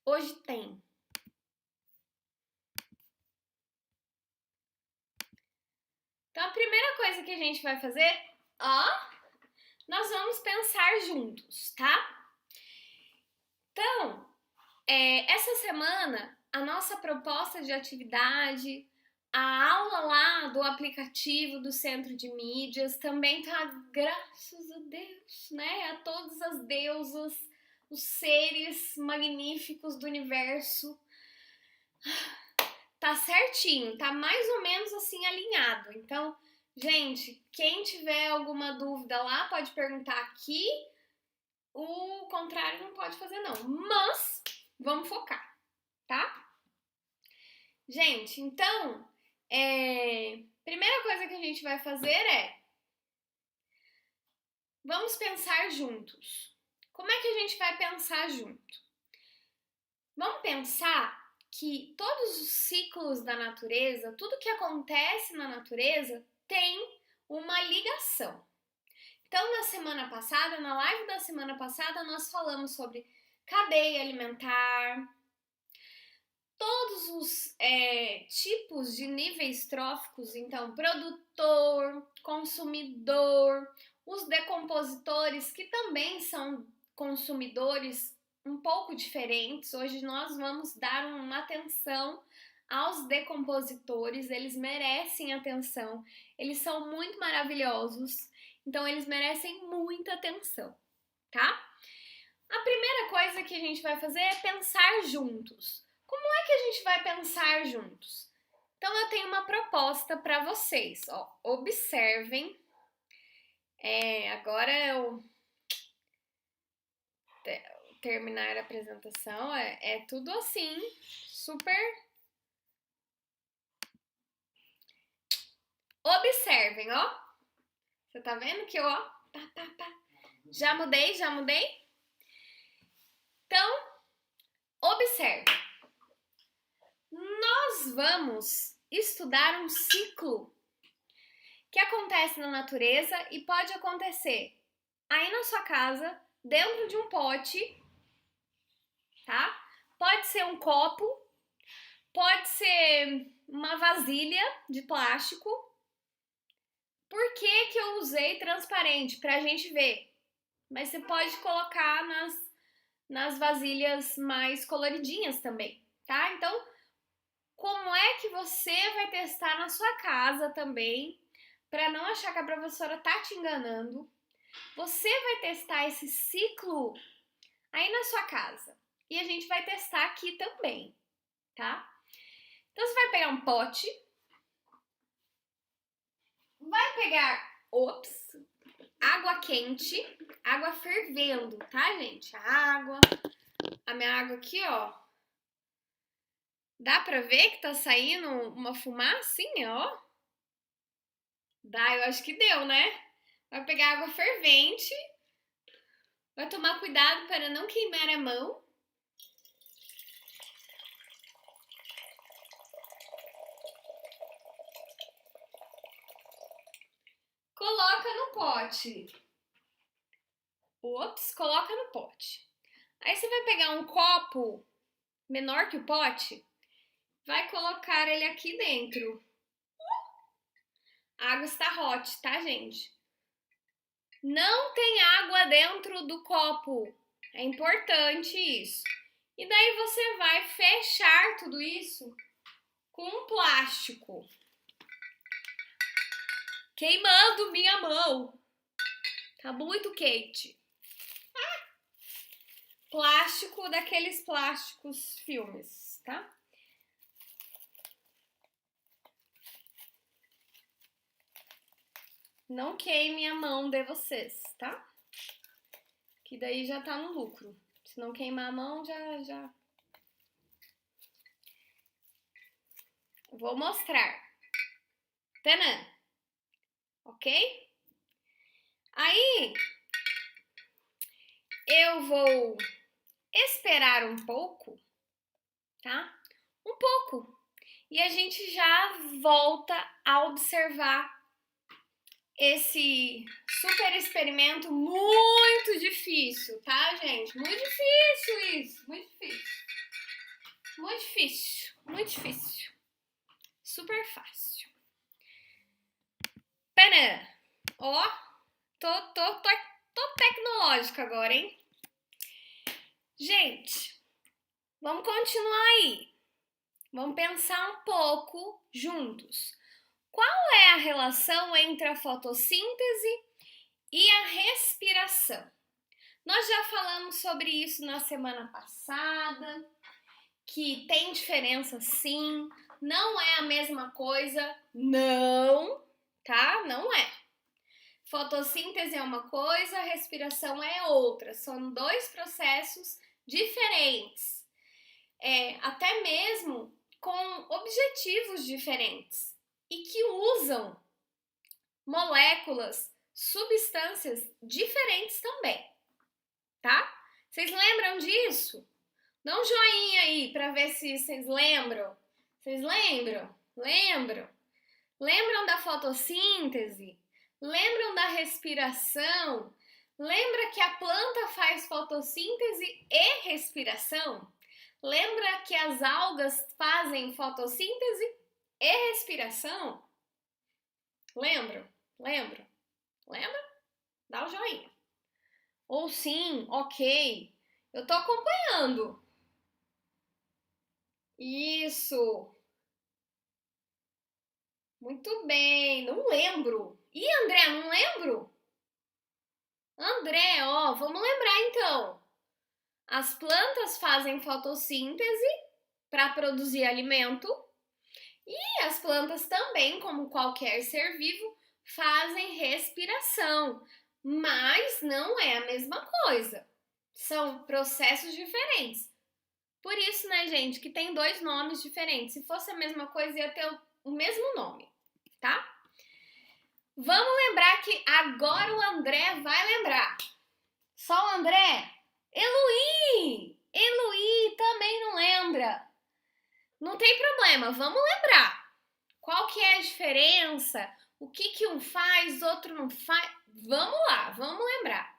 Hoje tem. Então, a primeira coisa que a gente vai fazer, nós vamos pensar juntos, tá? Então, essa semana, a nossa proposta de atividade, a aula lá do aplicativo do Centro de Mídias também tá, graças a Deus, né? A todas as deusas, os seres magníficos do universo. Tá certinho, tá mais ou menos assim alinhado. Então, gente, quem tiver alguma dúvida lá pode perguntar aqui. O contrário não pode fazer não, mas vamos focar, tá? Gente, então, primeira coisa que a gente vai fazer vamos pensar juntos. Como é que a gente vai pensar junto? Vamos pensar que todos os ciclos da natureza, tudo que acontece na natureza tem uma ligação. Então, na semana passada, na live da semana passada, nós falamos sobre cadeia alimentar, todos os tipos de níveis tróficos, então produtor, consumidor, os decompositores, que também são consumidores um pouco diferentes. Hoje nós vamos dar uma atenção aos decompositores, eles merecem atenção, eles são muito maravilhosos, então eles merecem muita atenção, tá? A primeira coisa que a gente vai fazer é pensar juntos. Como é que a gente vai pensar juntos? Então eu tenho uma proposta para vocês, ó. Observem. Agora eu terminar a apresentação, é tudo assim, super. Observem, ó. Você tá vendo que eu, ó, Já mudei? Então, observe. Nós vamos estudar um ciclo que acontece na natureza e pode acontecer aí na sua casa, dentro de um pote, tá? Pode ser um copo, pode ser uma vasilha de plástico. Por que que eu usei transparente? Pra gente ver. Mas você pode colocar nas vasilhas mais coloridinhas também, tá? Então, como é que você vai testar na sua casa também, para não achar que a professora tá te enganando? Você vai testar esse ciclo aí na sua casa. E a gente vai testar aqui também, tá? Então, você vai pegar um pote, vai pegar, água quente, água fervendo, tá, gente? A minha água aqui, ó. Dá pra ver que tá saindo uma fumacinha, ó? Dá, eu acho que deu, né? Vai pegar água fervente, vai tomar cuidado para não queimar a mão. Coloca no pote. Coloca no pote. Aí você vai pegar um copo menor que o pote, vai colocar ele aqui dentro. A água está hot, tá, gente? Não tem água dentro do copo. É importante isso. E daí você vai fechar tudo isso com um plástico. Queimando minha mão. Tá muito quente. Plástico, daqueles plásticos filmes, tá? Não queime a mão de vocês, tá? Que daí já tá no lucro. Se não queimar a mão, já. Vou mostrar. Tanã. Ok? Aí, eu vou esperar um pouco, tá? Um pouco. E a gente já volta a observar esse super experimento muito difícil, tá, gente? Muito difícil isso, muito difícil. Gente, vamos continuar aí. Vamos pensar um pouco juntos. Qual é a relação entre a fotossíntese e a respiração? Nós já falamos sobre isso na semana passada, que tem diferença sim, não é a mesma coisa, não, tá? Não é. Fotossíntese é uma coisa, respiração é outra. São dois processos diferentes, até mesmo com objetivos diferentes e que usam moléculas, substâncias diferentes também, tá? Vocês lembram disso? Dá um joinha aí para ver se vocês lembram. Vocês lembram? Lembram? Lembram da fotossíntese? Lembram da respiração? Lembra que a planta faz fotossíntese e respiração? Lembra que as algas fazem fotossíntese e respiração? Lembram? Lembram? Lembra? Dá o joinha. Ou sim, ok. Eu tô acompanhando. Isso. Muito bem. Não lembro. Ih, André, não lembro? André, ó, vamos lembrar então. As plantas fazem fotossíntese para produzir alimento e as plantas também, como qualquer ser vivo, fazem respiração, mas não é a mesma coisa. São processos diferentes. Por isso, né, gente, que tem dois nomes diferentes. Se fosse a mesma coisa, ia ter o mesmo nome, tá? Vamos lembrar que agora o André vai lembrar. Só o André? Eluí! Eluí também não lembra. Não tem problema, vamos lembrar. Qual que é a diferença? O que um faz, outro não faz? Vamos lá, vamos lembrar.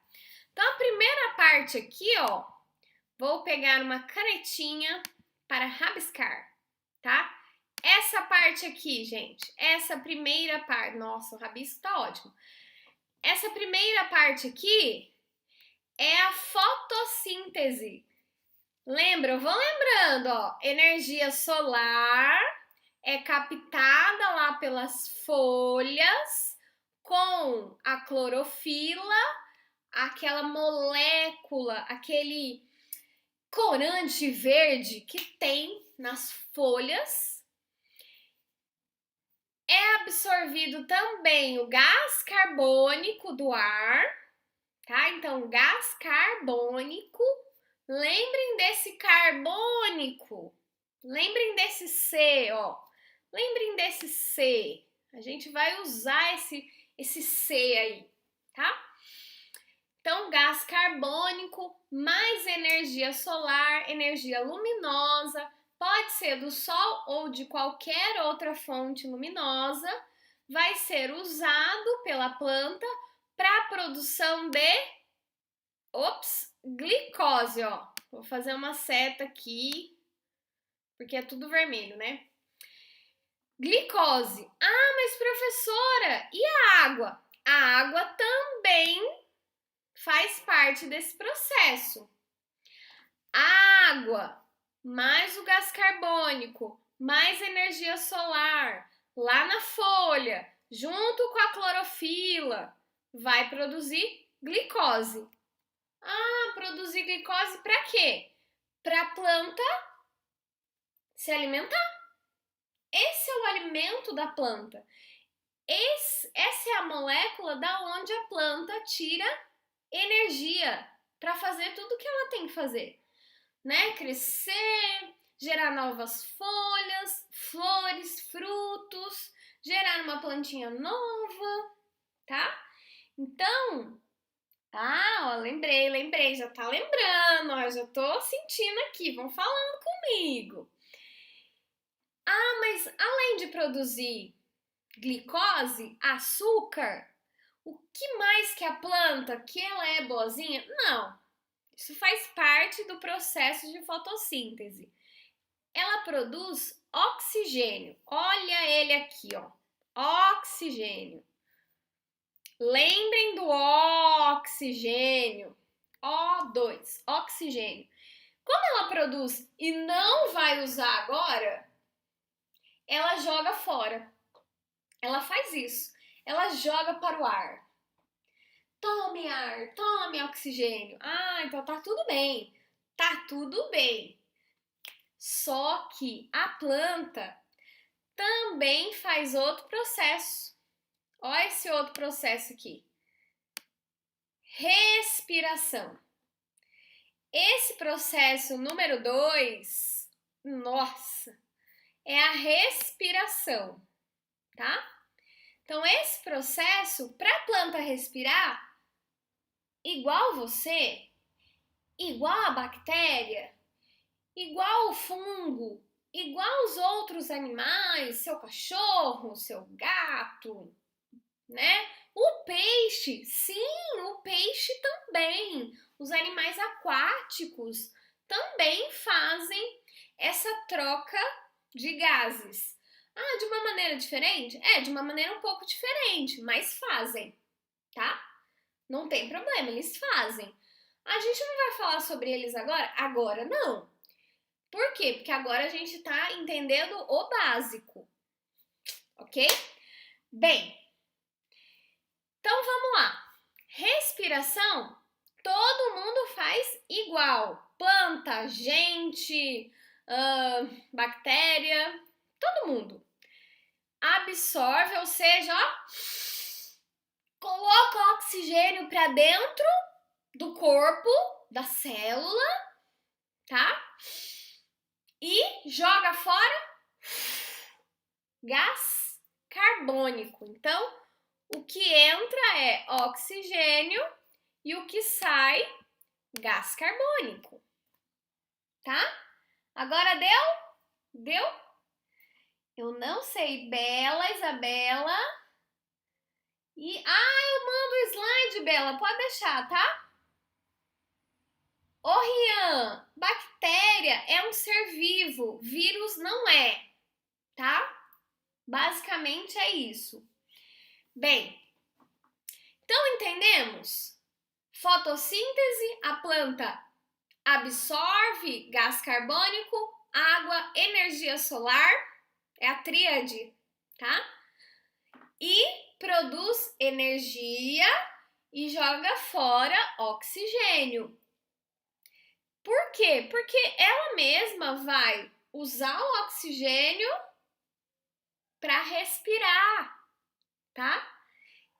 Então, a primeira parte aqui, ó, vou pegar uma canetinha para rabiscar, tá? Essa parte aqui, gente, essa primeira parte, nossa, o rabisco tá ótimo. Essa primeira parte aqui é a fotossíntese. Lembram? Vão lembrando, ó, energia solar é captada lá pelas folhas com a clorofila, aquela molécula, aquele corante verde que tem nas folhas. É absorvido também o gás carbônico do ar, tá? Então, gás carbônico, lembrem desse carbônico, lembrem desse C, ó, lembrem desse C. A gente vai usar esse C aí, tá? Então, gás carbônico mais energia solar, energia luminosa, pode ser do sol ou de qualquer outra fonte luminosa, vai ser usado pela planta para a produção de glicose, ó. Vou fazer uma seta aqui, porque é tudo vermelho, né? Glicose. Ah, mas professora, e a água? A água também faz parte desse processo. A água, mais o gás carbônico, mais energia solar, lá na folha, junto com a clorofila, vai produzir glicose. Ah, produzir glicose para quê? Para a planta se alimentar. Esse é o alimento da planta. Essa é a molécula da onde a planta tira energia para fazer tudo que ela tem que fazer, né? Crescer, gerar novas folhas, flores, frutos, gerar uma plantinha nova, tá? Então, ó, lembrei, já tá lembrando, ó, já tô sentindo aqui, vão falando comigo. Ah, mas além de produzir glicose, açúcar, o que mais que a planta, que ela é boazinha? Não, isso faz parte do processo de fotossíntese. Ela produz oxigênio. Olha ele aqui, ó. Oxigênio. Lembrem do oxigênio. O2, oxigênio. Como ela produz e não vai usar agora, ela joga fora. Ela faz isso. Ela joga para o ar. Tome ar, tome oxigênio. Ah, então tá tudo bem. Tá tudo bem. Só que a planta também faz outro processo. Olha esse outro processo aqui. Respiração. Esse processo número 2, nossa, é a respiração, tá? Então, esse processo, para a planta respirar, igual você, igual a bactéria, igual o fungo, igual os outros animais, seu cachorro, seu gato, né? O peixe, sim, o peixe também. Os animais aquáticos também fazem essa troca de gases. Ah, de uma maneira diferente? É, de uma maneira um pouco diferente, mas fazem, tá? Não tem problema, eles fazem. A gente não vai falar sobre eles agora? Agora não. Por quê? Porque agora a gente tá entendendo o básico, ok? Bem, então vamos lá. Respiração, todo mundo faz igual. Planta, gente, bactéria, todo mundo. Absorve, ou seja, ó, coloca oxigênio para dentro do corpo, da célula, tá? E joga fora gás carbônico. Então, o que entra é oxigênio e o que sai, gás carbônico, tá? Agora deu? Deu? Eu não sei, Bela, Isabela. Eu mando o slide, Bela, pode deixar, tá? Ô, Rian, bactéria é um ser vivo, vírus não é, tá? Basicamente é isso. Bem, então entendemos? Fotossíntese, a planta absorve gás carbônico, água, energia solar, é a tríade, tá? E produz energia e joga fora oxigênio. Por quê? Porque ela mesma vai usar o oxigênio para respirar, tá?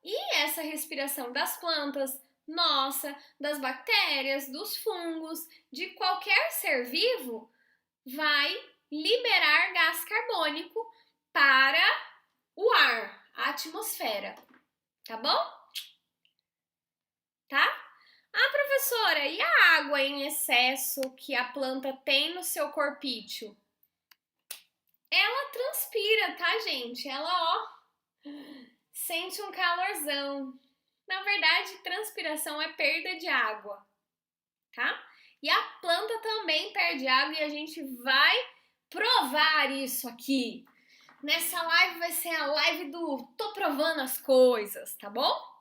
E essa respiração das plantas, nossa, das bactérias, dos fungos, de qualquer ser vivo, vai liberar gás carbônico para o ar, a atmosfera, tá bom? Tá? Ah, professora, e a água em excesso que a planta tem no seu corpício? Ela transpira, tá, gente? Ela, ó, sente um calorzão. Na verdade, transpiração é perda de água, tá? E a planta também perde água e a gente vai provar isso aqui. Nessa live vai ser a live do tô provando as coisas, tá bom?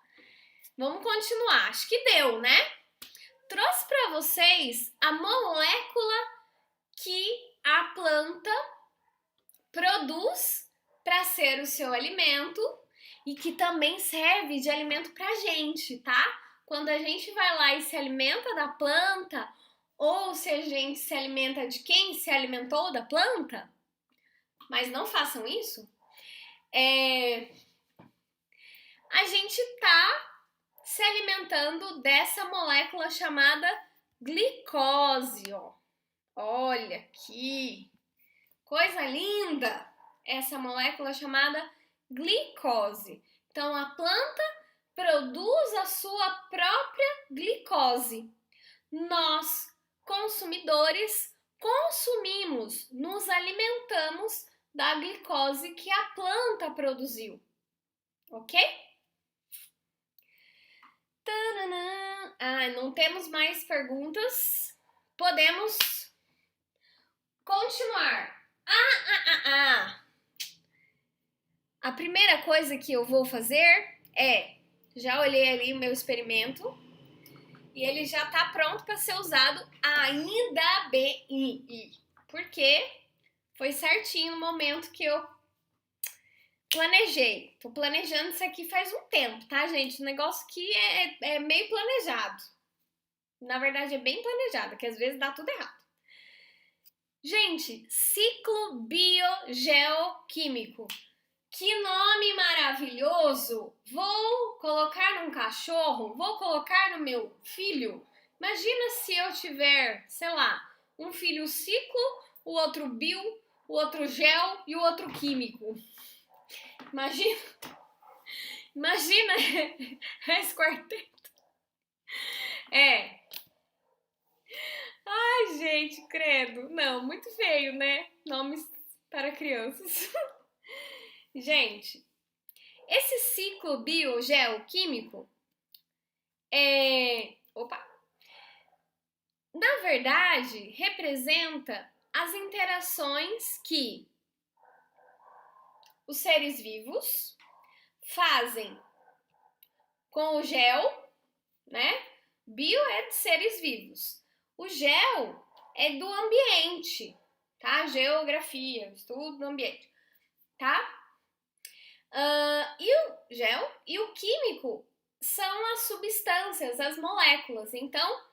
Vamos continuar. Acho que deu, né? Trouxe para vocês a molécula que a planta produz para ser o seu alimento e que também serve de alimento pra gente, tá? Quando a gente vai lá e se alimenta da planta, ou se a gente se alimenta de quem se alimentou da planta, mas não façam isso, a gente tá se alimentando dessa molécula chamada glicose, ó. Olha aqui, coisa linda! Essa molécula chamada glicose. Então, a planta produz a sua própria glicose. Nós, consumidores, consumimos, nos alimentamos da glicose que a planta produziu. Ok? Tananã. Ah, não temos mais perguntas. Podemos continuar. A primeira coisa que eu vou fazer é, já olhei ali o meu experimento, e ele já tá pronto para ser usado ainda bem. Porque foi certinho no momento que eu planejei. Tô planejando isso aqui faz um tempo, tá, gente? O negócio aqui é meio planejado. Na verdade, é bem planejado, que às vezes dá tudo errado. Gente, ciclo biogeoquímico. Que nome maravilhoso! Vou colocar num cachorro? Vou colocar no meu filho? Imagina se eu tiver, sei lá, um filho ciclo, o outro bio, o outro gel e o outro químico. Imagina esse quarteto. Ai, gente, credo. Não, muito feio, né? Nomes para crianças. Gente, esse ciclo biogeoquímico na verdade, representa as interações que os seres vivos fazem com o gel, né? Bio é de seres vivos. O gel é do ambiente, tá? Geografia, estudo do ambiente, tá? E o gel e o químico são as substâncias, as moléculas. Então,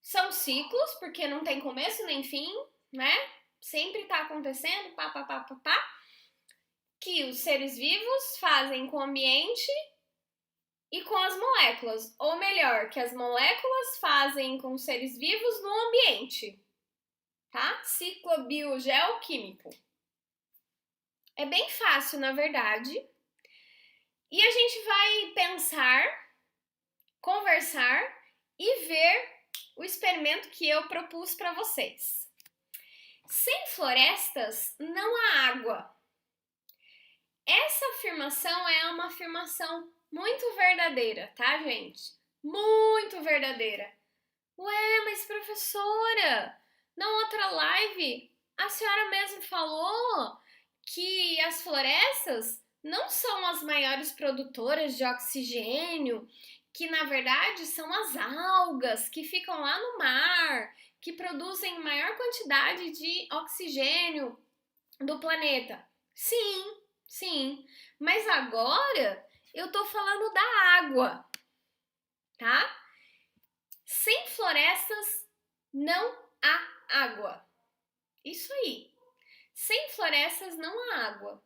são ciclos, porque não tem começo nem fim, né? Sempre tá acontecendo, que os seres vivos fazem com o ambiente e com as moléculas. Ou melhor, que as moléculas fazem com os seres vivos no ambiente, tá? Ciclo biogeoquímico. É bem fácil, na verdade. E a gente vai pensar, conversar e ver o experimento que eu propus para vocês. Sem florestas não há água. Essa afirmação é uma afirmação muito verdadeira, tá, gente? Muito verdadeira. Ué, mas professora, na outra live a senhora mesmo falou que as florestas não são as maiores produtoras de oxigênio, que na verdade são as algas que ficam lá no mar, que produzem maior quantidade de oxigênio do planeta. Sim, mas agora eu tô falando da água, tá? Sem florestas não há água. Isso aí. Sem florestas não há água.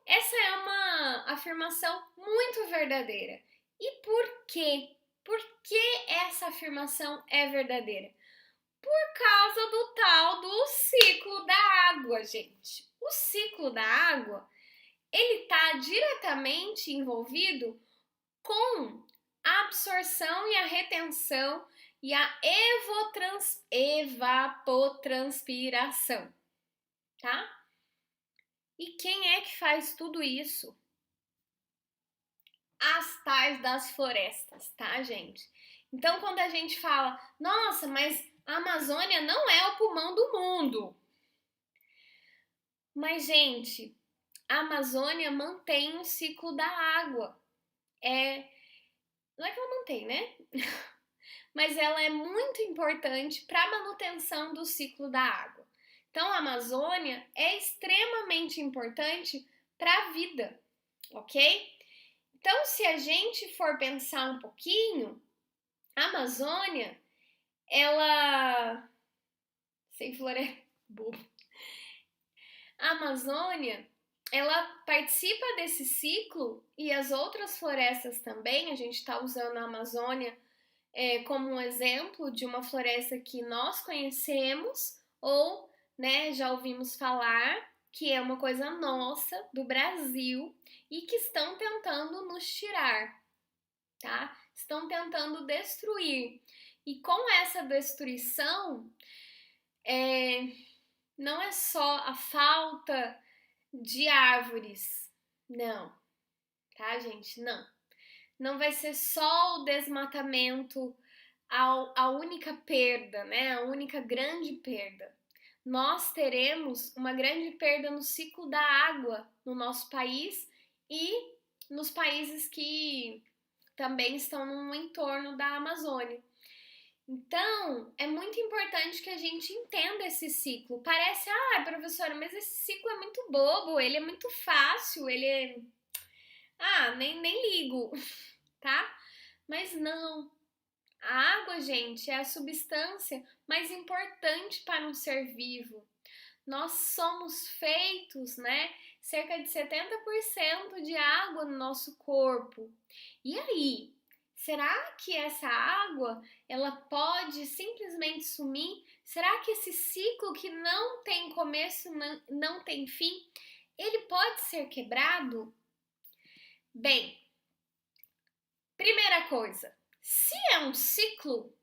Essa é uma afirmação muito verdadeira. E por quê? Por que essa afirmação é verdadeira? Por causa do tal do ciclo da água, gente. O ciclo da água, ele está diretamente envolvido com a absorção e a retenção e a evapotranspiração, tá? E quem é que faz tudo isso? As tais das florestas, tá, gente? Então, quando a gente fala, nossa, mas a Amazônia não é o pulmão do mundo. Mas, gente, a Amazônia mantém o ciclo da água. Não é que ela mantém, né? Mas ela é muito importante para a manutenção do ciclo da água. Então, a Amazônia é extremamente importante para a vida, ok? Então, se a gente for pensar um pouquinho, a Amazônia, ela... Sem floresta... A Amazônia, ela participa desse ciclo e as outras florestas também. A gente está usando a Amazônia como um exemplo de uma floresta que nós conhecemos ou, né, já ouvimos falar, que é uma coisa nossa, do Brasil, e que estão tentando nos tirar, tá? Estão tentando destruir. E com essa destruição, não é só a falta de árvores, não, tá, gente? Não vai ser só o desmatamento a única perda, né? A única grande perda. Nós teremos uma grande perda no ciclo da água no nosso país e nos países que também estão no entorno da Amazônia. Então, é muito importante que a gente entenda esse ciclo. Parece, professora, mas esse ciclo é muito bobo, ele é muito fácil, ele é. Nem ligo, tá? Mas não. A água, gente, é a substância mais importante para um ser vivo. Nós somos feitos, né? Cerca de 70% de água no nosso corpo. E aí, será que essa água, ela pode simplesmente sumir? Será que esse ciclo que não tem começo, não tem fim, ele pode ser quebrado? Bem, primeira coisa, se é um ciclo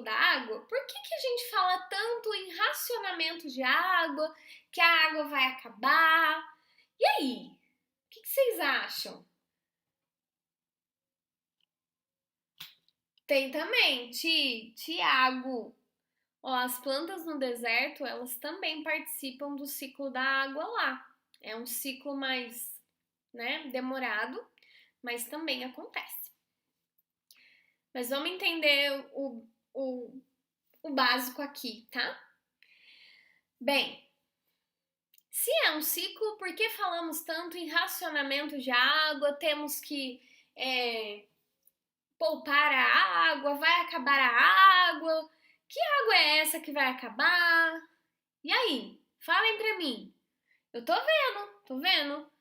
da água, por que a gente fala tanto em racionamento de água, que a água vai acabar? E aí? O que vocês acham? Tem também, Tiago. Ó, as plantas no deserto, elas também participam do ciclo da água lá. É um ciclo mais, né, demorado, mas também acontece. Mas vamos entender o básico aqui, tá? Bem, se é um ciclo, por que falamos tanto em racionamento de água? Temos que poupar a água, vai acabar a água. Que água é essa que vai acabar? E aí? Falem pra mim. Eu tô vendo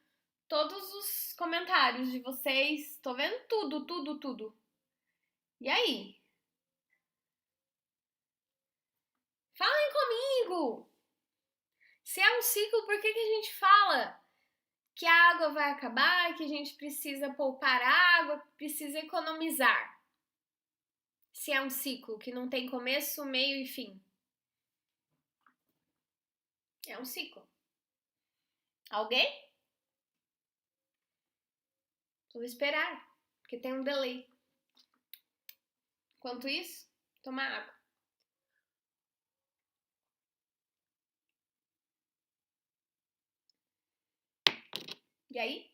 todos os comentários de vocês, tô vendo tudo. E aí? Falem comigo! Se é um ciclo, por que a gente fala que a água vai acabar, que a gente precisa poupar água, precisa economizar? Se é um ciclo que não tem começo, meio e fim. É um ciclo. Alguém? Vou esperar, porque tem um delay. Enquanto isso, tomar água. E aí?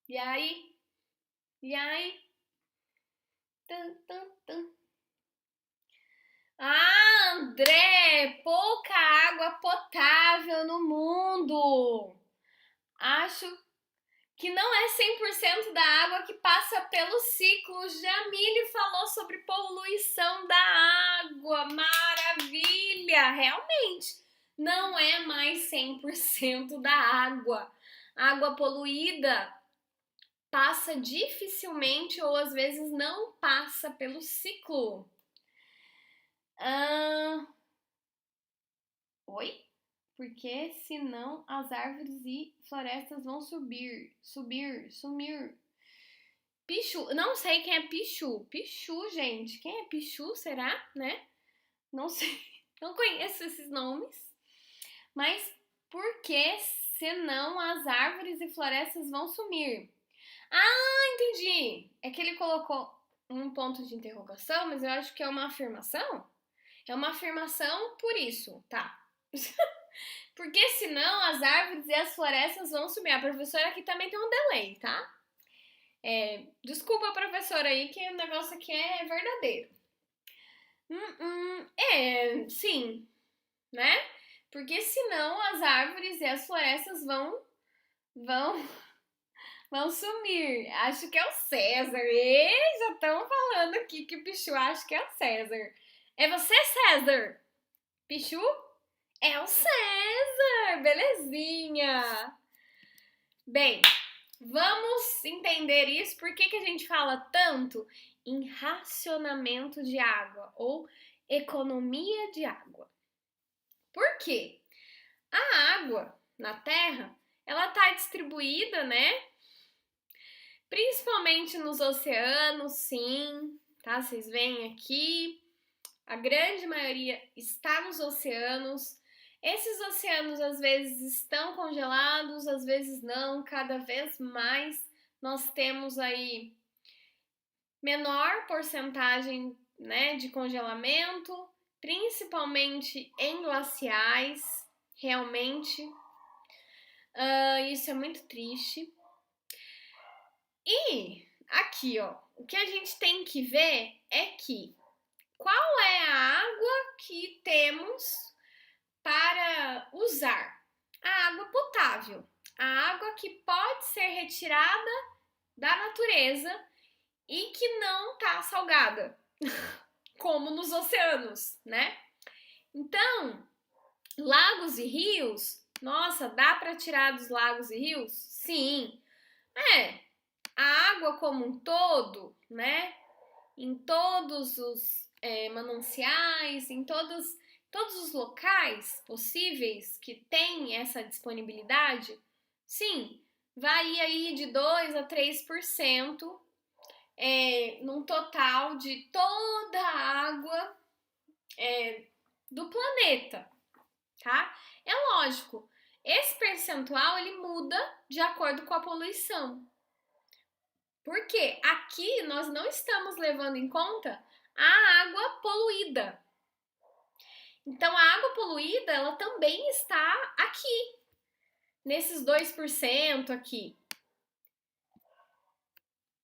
E aí? E aí? Tum. André! Pouca água potável no mundo! Acho que não é 100% da água que passa pelo ciclo. Jamile falou sobre poluição da água. Maravilha! Realmente, não é mais 100% da água. Água poluída passa dificilmente ou às vezes não passa pelo ciclo. Oi? Porque senão as árvores e florestas vão sumir. Pichu, não sei quem é Pichu. Pichu, gente, quem é Pichu, será, né? Não sei, não conheço esses nomes. Mas por que senão as árvores e florestas vão sumir? Entendi. É que ele colocou um ponto de interrogação, mas eu acho que é uma afirmação. É uma afirmação por isso, tá? Porque senão as árvores e as florestas vão sumir. A professora aqui também tem um delay, tá? Desculpa, professora, aí que o negócio aqui é verdadeiro. Sim, né? Porque senão as árvores e as florestas vão sumir. Acho que é o César. Já estão falando aqui que o Pichu acha que é o César. É você, César? Pichu? É o César! Belezinha! Bem, vamos entender isso. Por que a gente fala tanto em racionamento de água ou economia de água? Por quê? A água na Terra, ela está distribuída, né? Principalmente nos oceanos, sim, tá? Vocês veem aqui, a grande maioria está nos oceanos. Esses oceanos às vezes estão congelados, às vezes não, cada vez mais nós temos aí menor porcentagem, né, de congelamento, principalmente em glaciais, realmente. Isso é muito triste. E aqui, ó, o que a gente tem que ver é que qual é a água que temos para usar? A água potável, a água que pode ser retirada da natureza e que não tá salgada, como nos oceanos, né? Então, lagos e rios, nossa, dá para tirar dos lagos e rios? Sim. A água como um todo, né? Em todos os mananciais, em todos os locais possíveis que tem essa disponibilidade, sim, varia aí de 2 a 3% num total de toda a água do planeta, tá? É lógico, esse percentual ele muda de acordo com a poluição. Porque aqui nós não estamos levando em conta a água poluída. Então a água poluída, ela também está aqui, nesses 2% aqui.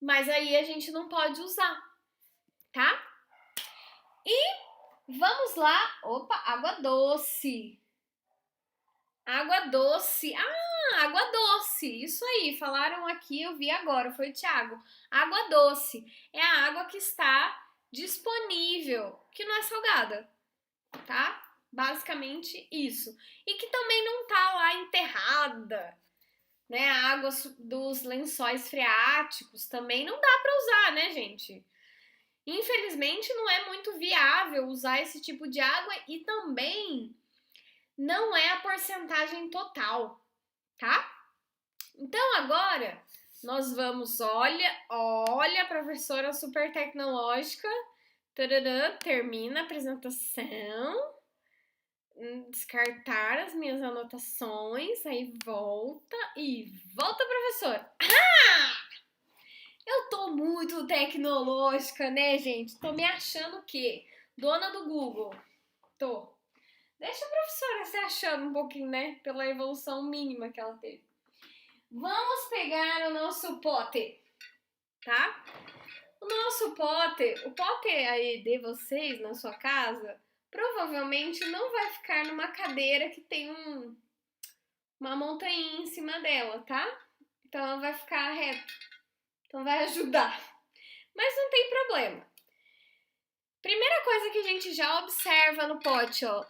Mas aí a gente não pode usar, tá? E vamos lá. Opa, água doce. Água doce. Ah, água doce. Isso aí, falaram aqui, eu vi agora, foi o Thiago. Água doce é a água que está disponível, que não é salgada, tá? Basicamente isso. E que também não tá lá enterrada, né? A água dos lençóis freáticos também não dá para usar, né, gente? Infelizmente não é muito viável usar esse tipo de água e também não é a porcentagem total, tá? Então agora nós vamos, olha, professora super tecnológica, tarará, termina a apresentação, descartar as minhas anotações, aí volta, professora. Ah! Eu tô muito tecnológica, né, gente? Tô me achando o quê? Dona do Google. Tô. Deixa a professora se achando um pouquinho, né? Pela evolução mínima que ela teve. Vamos pegar o nosso pote, tá? O nosso pote, o pote aí de vocês na sua casa, provavelmente não vai ficar numa cadeira que tem uma montanha em cima dela, tá? Então ela vai ficar reto. Então vai ajudar. Mas não tem problema. Primeira coisa que a gente já observa no pote, ó.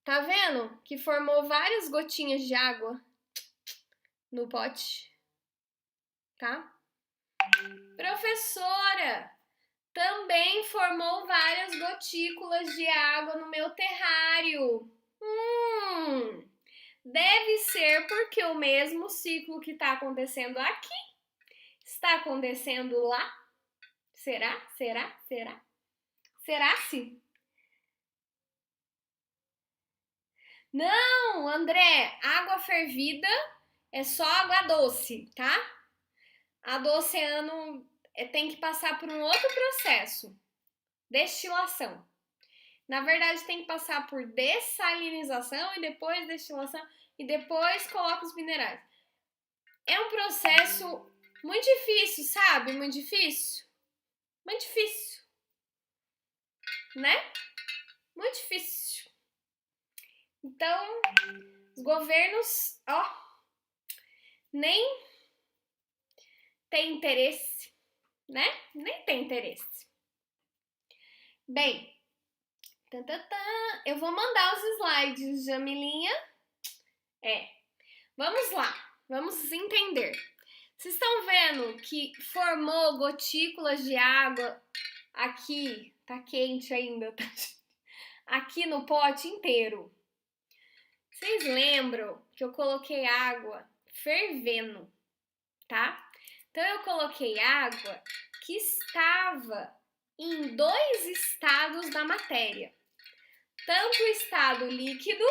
Tá vendo que formou várias gotinhas de água no pote? Tá? Professora, também formou várias gotículas de água no meu terrário. Deve ser porque o mesmo ciclo que está acontecendo aqui está acontecendo lá. Será? Será se? Não, André, água fervida é só água doce, tá? A do oceano tem que passar por um outro processo, destilação. Na verdade, tem que passar por dessalinização e depois destilação e depois coloca os minerais. É um processo muito difícil, sabe? Muito difícil. Muito difícil. Né? Muito difícil. Então, os governos, nem tem interesse, né? Nem tem interesse. Bem, eu vou mandar os slides, Jamilinha. Vamos lá, vamos entender. Vocês estão vendo que formou gotículas de água aqui, tá quente ainda, tá? Aqui no pote inteiro. Vocês lembram que eu coloquei água fervendo, tá? Então eu coloquei água que estava em 2 estados da matéria. Tanto o estado líquido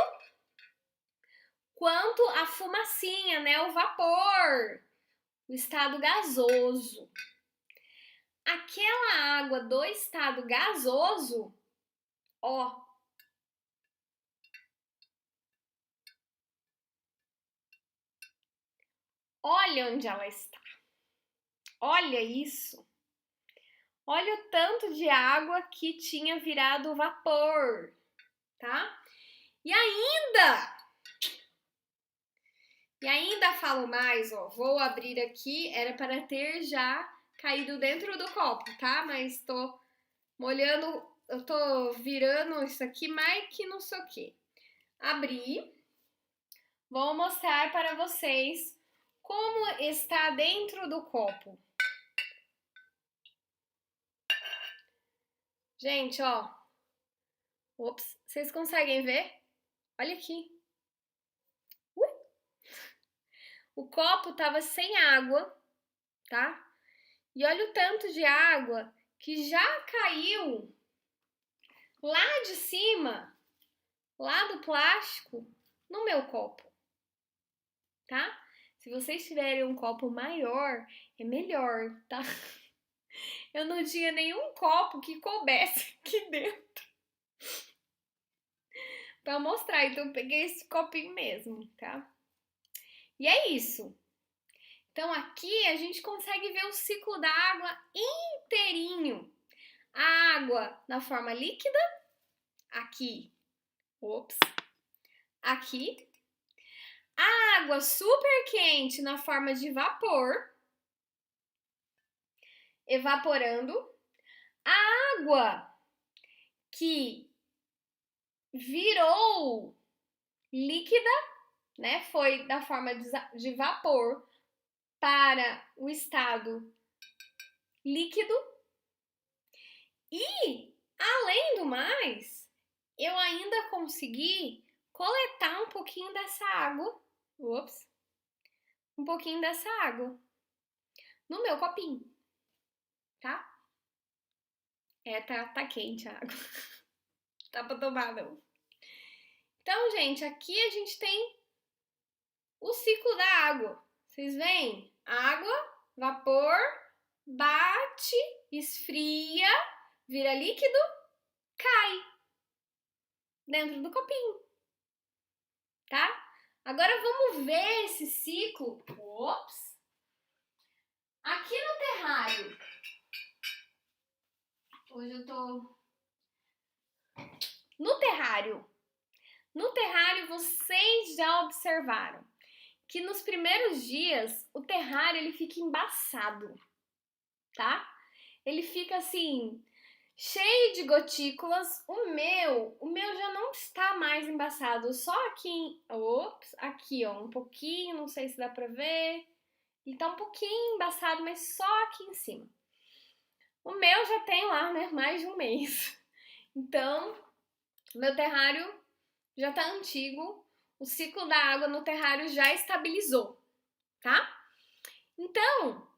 quanto a fumacinha, né, o vapor, o estado gasoso. Aquela água do estado gasoso, olha onde ela está. Olha isso! Olha o tanto de água que tinha virado vapor, tá? E ainda falo mais, ó. Vou abrir aqui, era para ter já caído dentro do copo, tá? Mas tô molhando, eu tô virando isso aqui mais que não sei o que. Abri. Vou mostrar para vocês como está dentro do copo. Gente, ó. Ops, vocês conseguem ver? Olha aqui. O copo tava sem água, tá? E olha o tanto de água que já caiu lá de cima, lá do plástico, no meu copo, tá? Se vocês tiverem um copo maior, é melhor, tá? Eu não tinha nenhum copo que coubesse aqui dentro pra mostrar, então eu peguei esse copinho mesmo, tá? E é isso. Então aqui a gente consegue ver o ciclo da água inteirinho. A água na forma líquida, aqui, ops, aqui. A água super quente na forma de vapor, evaporando. A água que virou líquida, né? Foi da forma de vapor para o estado líquido. E, além do mais, eu ainda consegui coletar um pouquinho dessa água. Ops! Um pouquinho dessa água no meu copinho, tá? Tá quente a água. Tá pra tomar, não. Então, gente, aqui a gente tem o ciclo da água. Vocês veem? Água, vapor, bate, esfria, vira líquido, cai dentro do copinho, tá? Agora vamos ver esse ciclo. Ops! Aqui no terrário. Hoje eu tô... No terrário. No terrário, vocês já observaram que nos primeiros dias o terrário ele fica embaçado, tá? Ele fica assim, cheio de gotículas. O meu já não está mais embaçado, só aqui, ops, aqui ó, um pouquinho, não sei se dá pra ver. Ele tá um pouquinho embaçado, mas só aqui em cima. O meu já tem lá, né, mais de um mês. Então, meu terrário já tá antigo, o ciclo da água no terrário já estabilizou, tá? Então,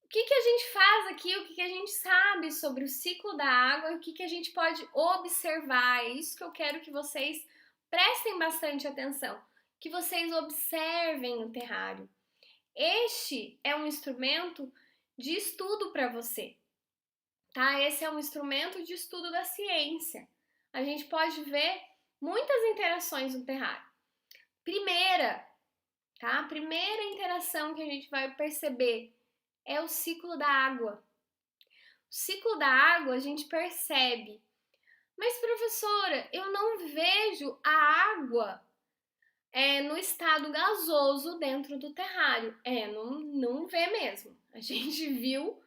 o que a gente faz aqui, o que a gente sabe sobre o ciclo da água e o que a gente pode observar? É isso que eu quero que vocês prestem bastante atenção, que vocês observem o terrário. Este é um instrumento de estudo para você, tá? Esse é um instrumento de estudo da ciência. A gente pode ver muitas interações no terrário. Primeira, tá? A primeira interação que a gente vai perceber é o ciclo da água. O ciclo da água a gente percebe. Mas, professora, eu não vejo a água no estado gasoso dentro do terrário. Não vê mesmo. A gente viu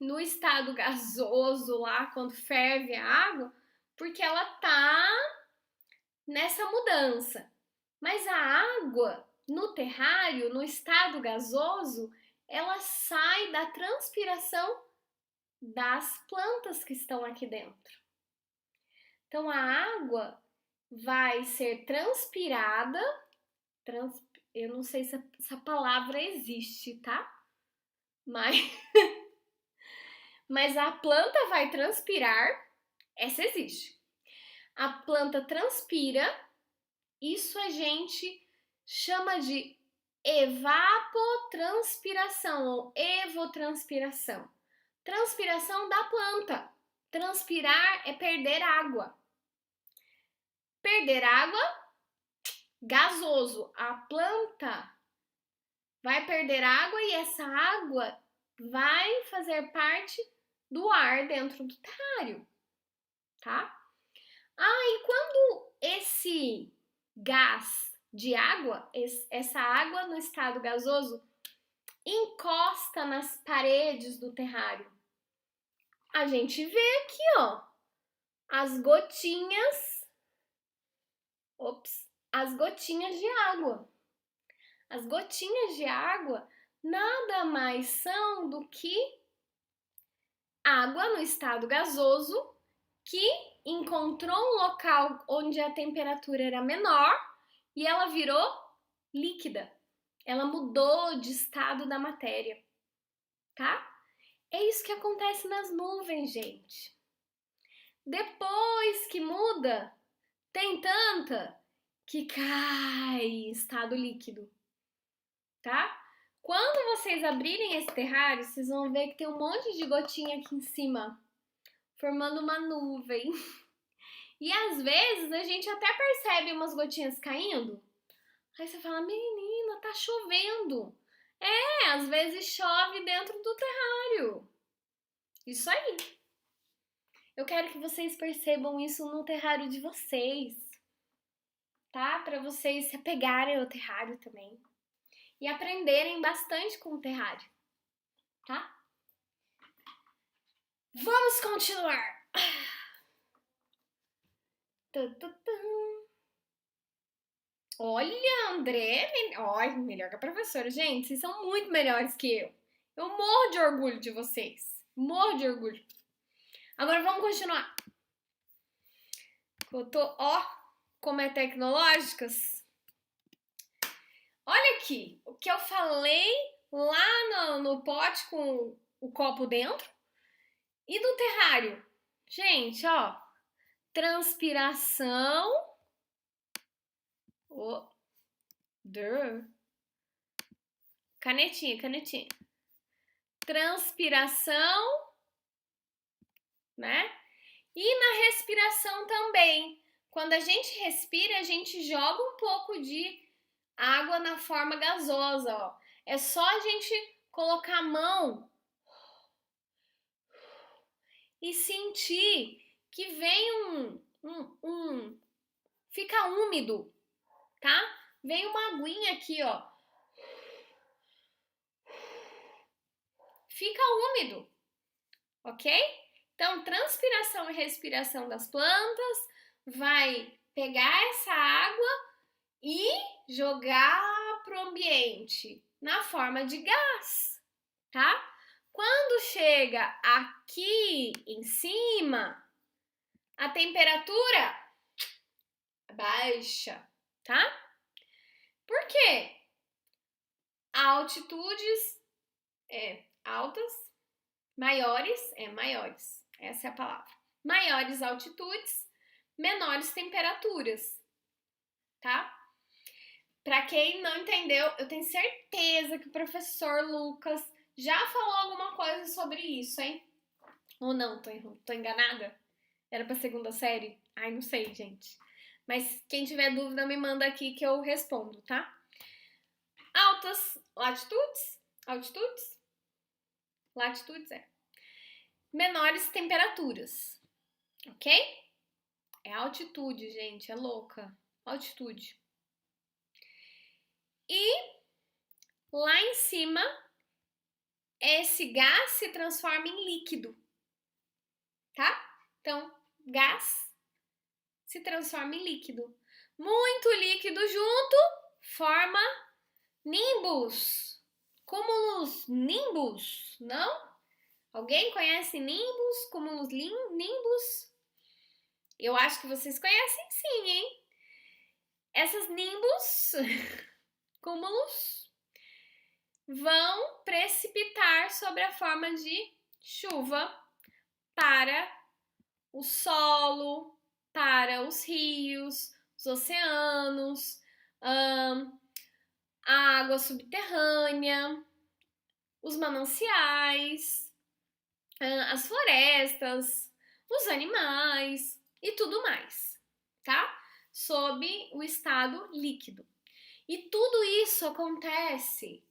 no estado gasoso lá, quando ferve a água, porque ela tá nessa mudança. Mas a água no terrário, no estado gasoso, ela sai da transpiração das plantas que estão aqui dentro. Então a água vai ser transpirada, eu não sei se essa palavra existe, tá? Mas a planta vai transpirar, essa existe. A planta transpira, isso a gente chama de evapotranspiração ou evotranspiração. Transpiração da planta. Transpirar é perder água. Perder água, gasoso. A planta vai perder água e essa água vai fazer parte do ar dentro do terrário, tá? E quando esse gás de água, essa água no estado gasoso, encosta nas paredes do terrário, a gente vê aqui, ó, as gotinhas, as gotinhas de água. As gotinhas de água nada mais são do que água no estado gasoso que encontrou um local onde a temperatura era menor e ela virou líquida. Ela mudou de estado da matéria, tá? É isso que acontece nas nuvens, gente. Depois que muda, tem tanta que cai em estado líquido, tá? Quando vocês abrirem esse terrário, vocês vão ver que tem um monte de gotinha aqui em cima, formando uma nuvem. E às vezes a gente até percebe umas gotinhas caindo. Aí você fala, menina, tá chovendo. Às vezes chove dentro do terrário. Isso aí. Eu quero que vocês percebam isso no terrário de vocês, tá? Para vocês se apegarem ao terrário também. E aprenderem bastante com o terrário, tá? Vamos continuar. Olha, André, melhor que a professora. Gente, vocês são muito melhores que eu. Eu morro de orgulho de vocês. Morro de orgulho. Agora vamos continuar. Eu tô, como é tecnológicas. Olha aqui, o que eu falei lá no pote com o copo dentro e do terrário. Gente, transpiração. Canetinha. Transpiração, né? E na respiração também. Quando a gente respira, a gente joga um pouco de água na forma gasosa, ó. É só a gente colocar a mão e sentir que vem fica úmido, tá? Vem uma aguinha aqui, ó. Fica úmido, ok? Então, transpiração e respiração das plantas vai pegar essa água e jogar pro ambiente na forma de gás, tá? Quando chega aqui em cima, a temperatura baixa, tá? Por quê? Altitudes altas, maiores, essa é a palavra. Maiores altitudes, menores temperaturas, tá? Pra quem não entendeu, eu tenho certeza que o professor Lucas já falou alguma coisa sobre isso, hein? Ou não, tô enganada? Era pra segunda série? Ai, não sei, gente. Mas quem tiver dúvida, me manda aqui que eu respondo, tá? Altas altitudes, menores temperaturas, ok? É altitude, gente, é louca. Altitude. E lá em cima, esse gás se transforma em líquido, tá? Então, gás se transforma em líquido. Muito líquido junto forma nimbus. Cúmulos nimbus, não? Alguém conhece nimbus? Cúmulos nimbus? Eu acho que vocês conhecem sim, hein? Essas nimbus, cúmulos, vão precipitar sobre a forma de chuva para o solo, para os rios, os oceanos, a água subterrânea, os mananciais, as florestas, os animais e tudo mais, tá? Sob o estado líquido. E tudo isso acontece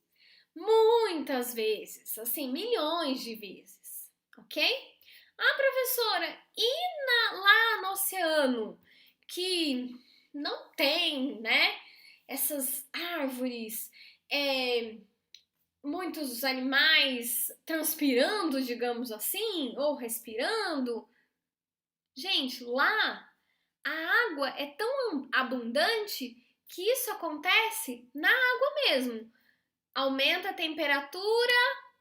Muitas vezes, assim, milhões de vezes, ok? Ah, professora, lá no oceano, que não tem, né, essas árvores, muitos animais transpirando, digamos assim, ou respirando. Gente, lá a água é tão abundante que isso acontece na água mesmo. Aumenta a temperatura,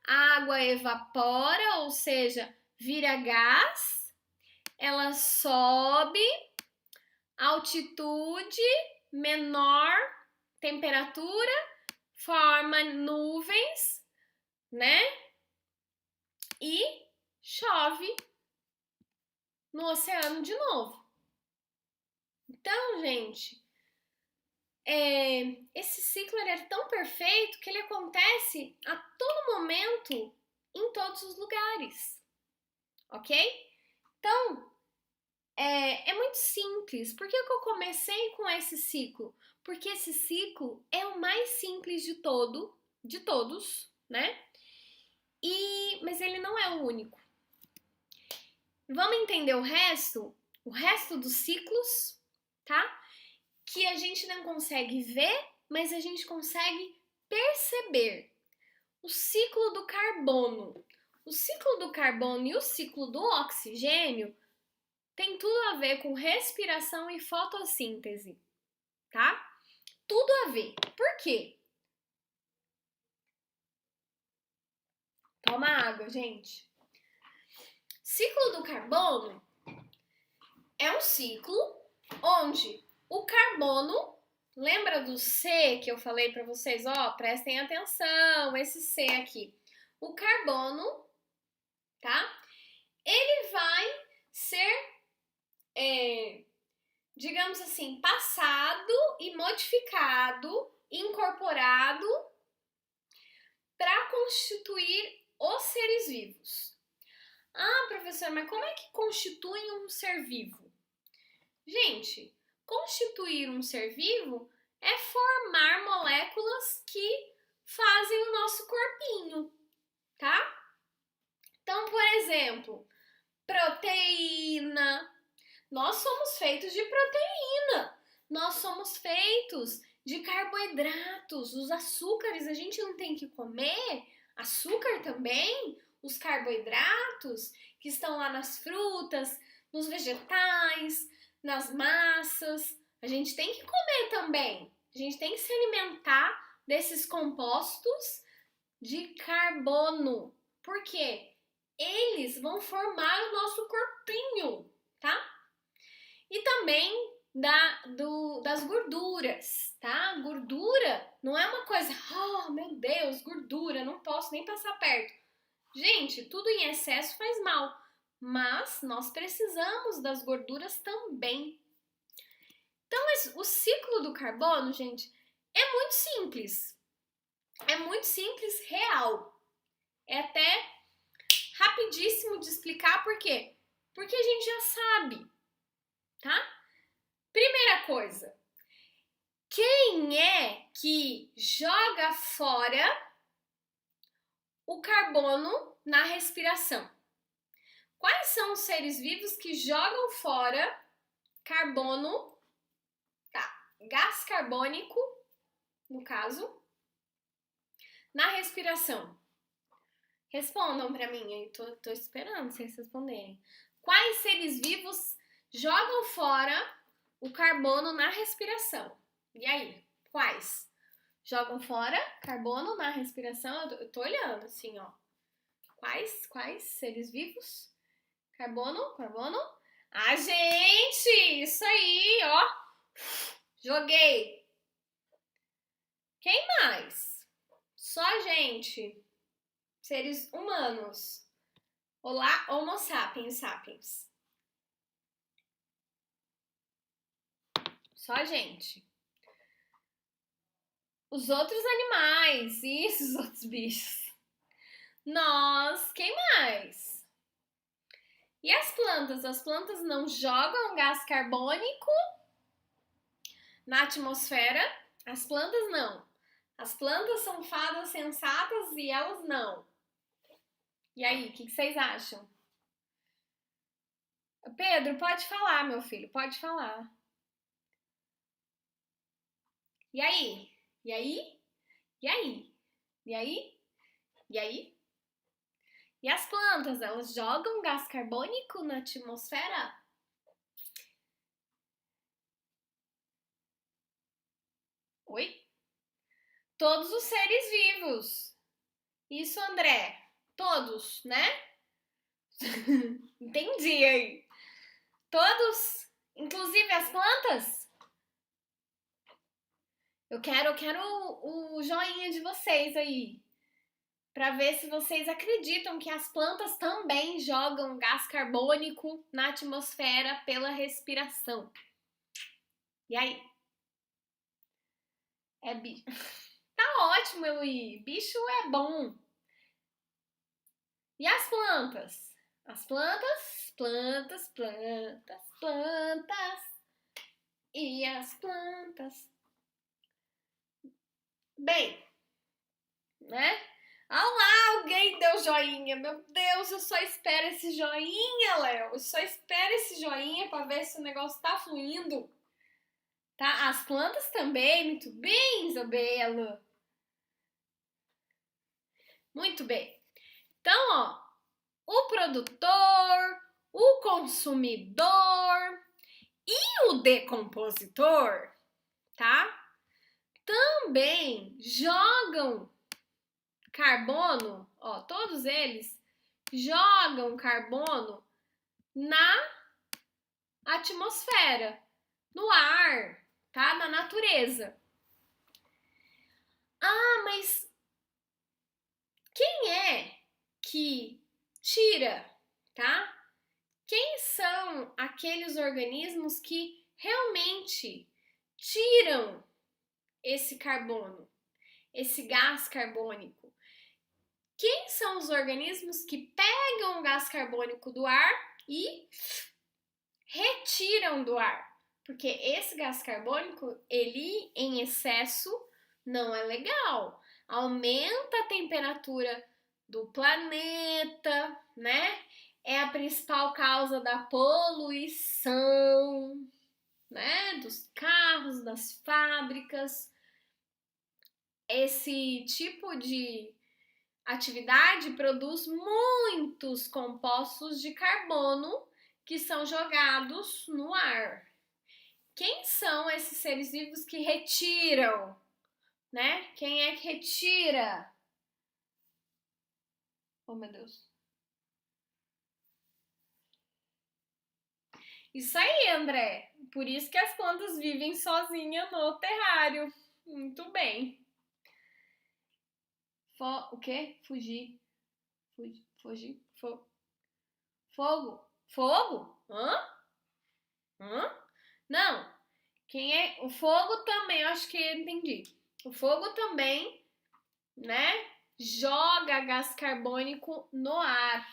a água evapora, ou seja, vira gás, ela sobe, altitude menor, temperatura, forma nuvens, né? E chove no oceano de novo. Então, gente, esse ciclo é tão perfeito que ele acontece a todo momento, em todos os lugares, ok? Então, é muito simples. Por que eu comecei com esse ciclo? Porque esse ciclo é o mais simples de todos, né? Mas ele não é o único. Vamos entender o resto dos ciclos, tá? Que a gente não consegue ver, mas a gente consegue perceber. O ciclo do carbono. O ciclo do carbono e o ciclo do oxigênio tem tudo a ver com respiração e fotossíntese, tá? Tudo a ver. Por quê? Toma água, gente. Ciclo do carbono é um ciclo onde o carbono, lembra do C que eu falei para vocês? Ó, prestem atenção, esse C aqui. O carbono, tá? Ele vai ser, digamos assim, passado e modificado, incorporado para constituir os seres vivos. Ah, professor, mas como é que constitui um ser vivo? Gente, constituir um ser vivo é formar moléculas que fazem o nosso corpinho, tá? Então, por exemplo, proteína. Nós somos feitos de proteína. Nós somos feitos de carboidratos. Os açúcares a gente não tem que comer. Açúcar também. Os carboidratos que estão lá nas frutas, nos vegetais, nas massas. A gente tem que comer também. A gente tem que se alimentar desses compostos de carbono. Por quê? Eles vão formar o nosso corpinho, tá? E também das gorduras, tá? Gordura não é uma coisa, oh meu Deus, gordura, não posso nem passar perto. Gente, tudo em excesso faz mal, mas nós precisamos das gorduras também. Então, o ciclo do carbono, gente, é muito simples. É muito simples, real. É até rapidíssimo de explicar por quê? Porque a gente já sabe, tá? Primeira coisa, quem é que joga fora o carbono na respiração? Quais são os seres vivos que jogam fora carbono, tá? Gás carbônico, no caso, na respiração? Respondam para mim, eu tô esperando vocês responderem. Quais seres vivos jogam fora o carbono na respiração? E aí, quais? Jogam fora carbono na respiração? Eu tô olhando assim, ó. Quais seres vivos? Carbono. Ah, gente! Isso aí, ó. Joguei. Quem mais? Só gente. Seres humanos. Olá, Homo sapiens. Só gente. Os outros animais, isso, os outros bichos. Nós, quem mais? E as plantas? As plantas não jogam gás carbônico na atmosfera? As plantas não. As plantas são fadas sensatas e elas não. E aí, o que vocês acham? Pedro, pode falar, meu filho, pode falar. E aí? E aí? E aí? E aí? E aí? E as plantas, elas jogam gás carbônico na atmosfera? Oi? Todos os seres vivos. Isso, André. Todos, né? Entendi aí. Todos, inclusive as plantas? Eu quero o joinha de vocês aí, para ver se vocês acreditam que as plantas também jogam gás carbônico na atmosfera pela respiração. E aí? É bicho. Tá ótimo, Eloy. Bicho é bom. E as plantas? As plantas, plantas, plantas, plantas. E as plantas. Bem, né? Ah lá, alguém deu joinha. Meu Deus, eu só espero esse joinha, Léo. Eu só espero esse joinha para ver se o negócio tá fluindo. Tá? As plantas também, muito bem, Isabela. Muito bem. Então, ó, o produtor, o consumidor e o decompositor, tá? Também jogam carbono, ó, todos eles jogam carbono na atmosfera, no ar, tá? Na natureza. Ah, mas quem é que tira, tá? Quem são aqueles organismos que realmente tiram esse carbono, esse gás carbônico? Quem são os organismos que pegam o gás carbônico do ar e retiram do ar? Porque esse gás carbônico, ele em excesso não é legal. Aumenta a temperatura do planeta, né? É a principal causa da poluição, né? Dos carros, das fábricas. Esse tipo de atividade produz muitos compostos de carbono que são jogados no ar. Quem são esses seres vivos que retiram, né? Quem é que retira? Oh, meu Deus. Isso aí, André. Por isso que as plantas vivem sozinhas no terrário. Muito bem. O quê? Fugir. Fugir. Fogo. Fogo? Hã? Hã? Não. Quem é? O fogo também, eu acho que eu entendi. O fogo também, né? Joga gás carbônico no ar.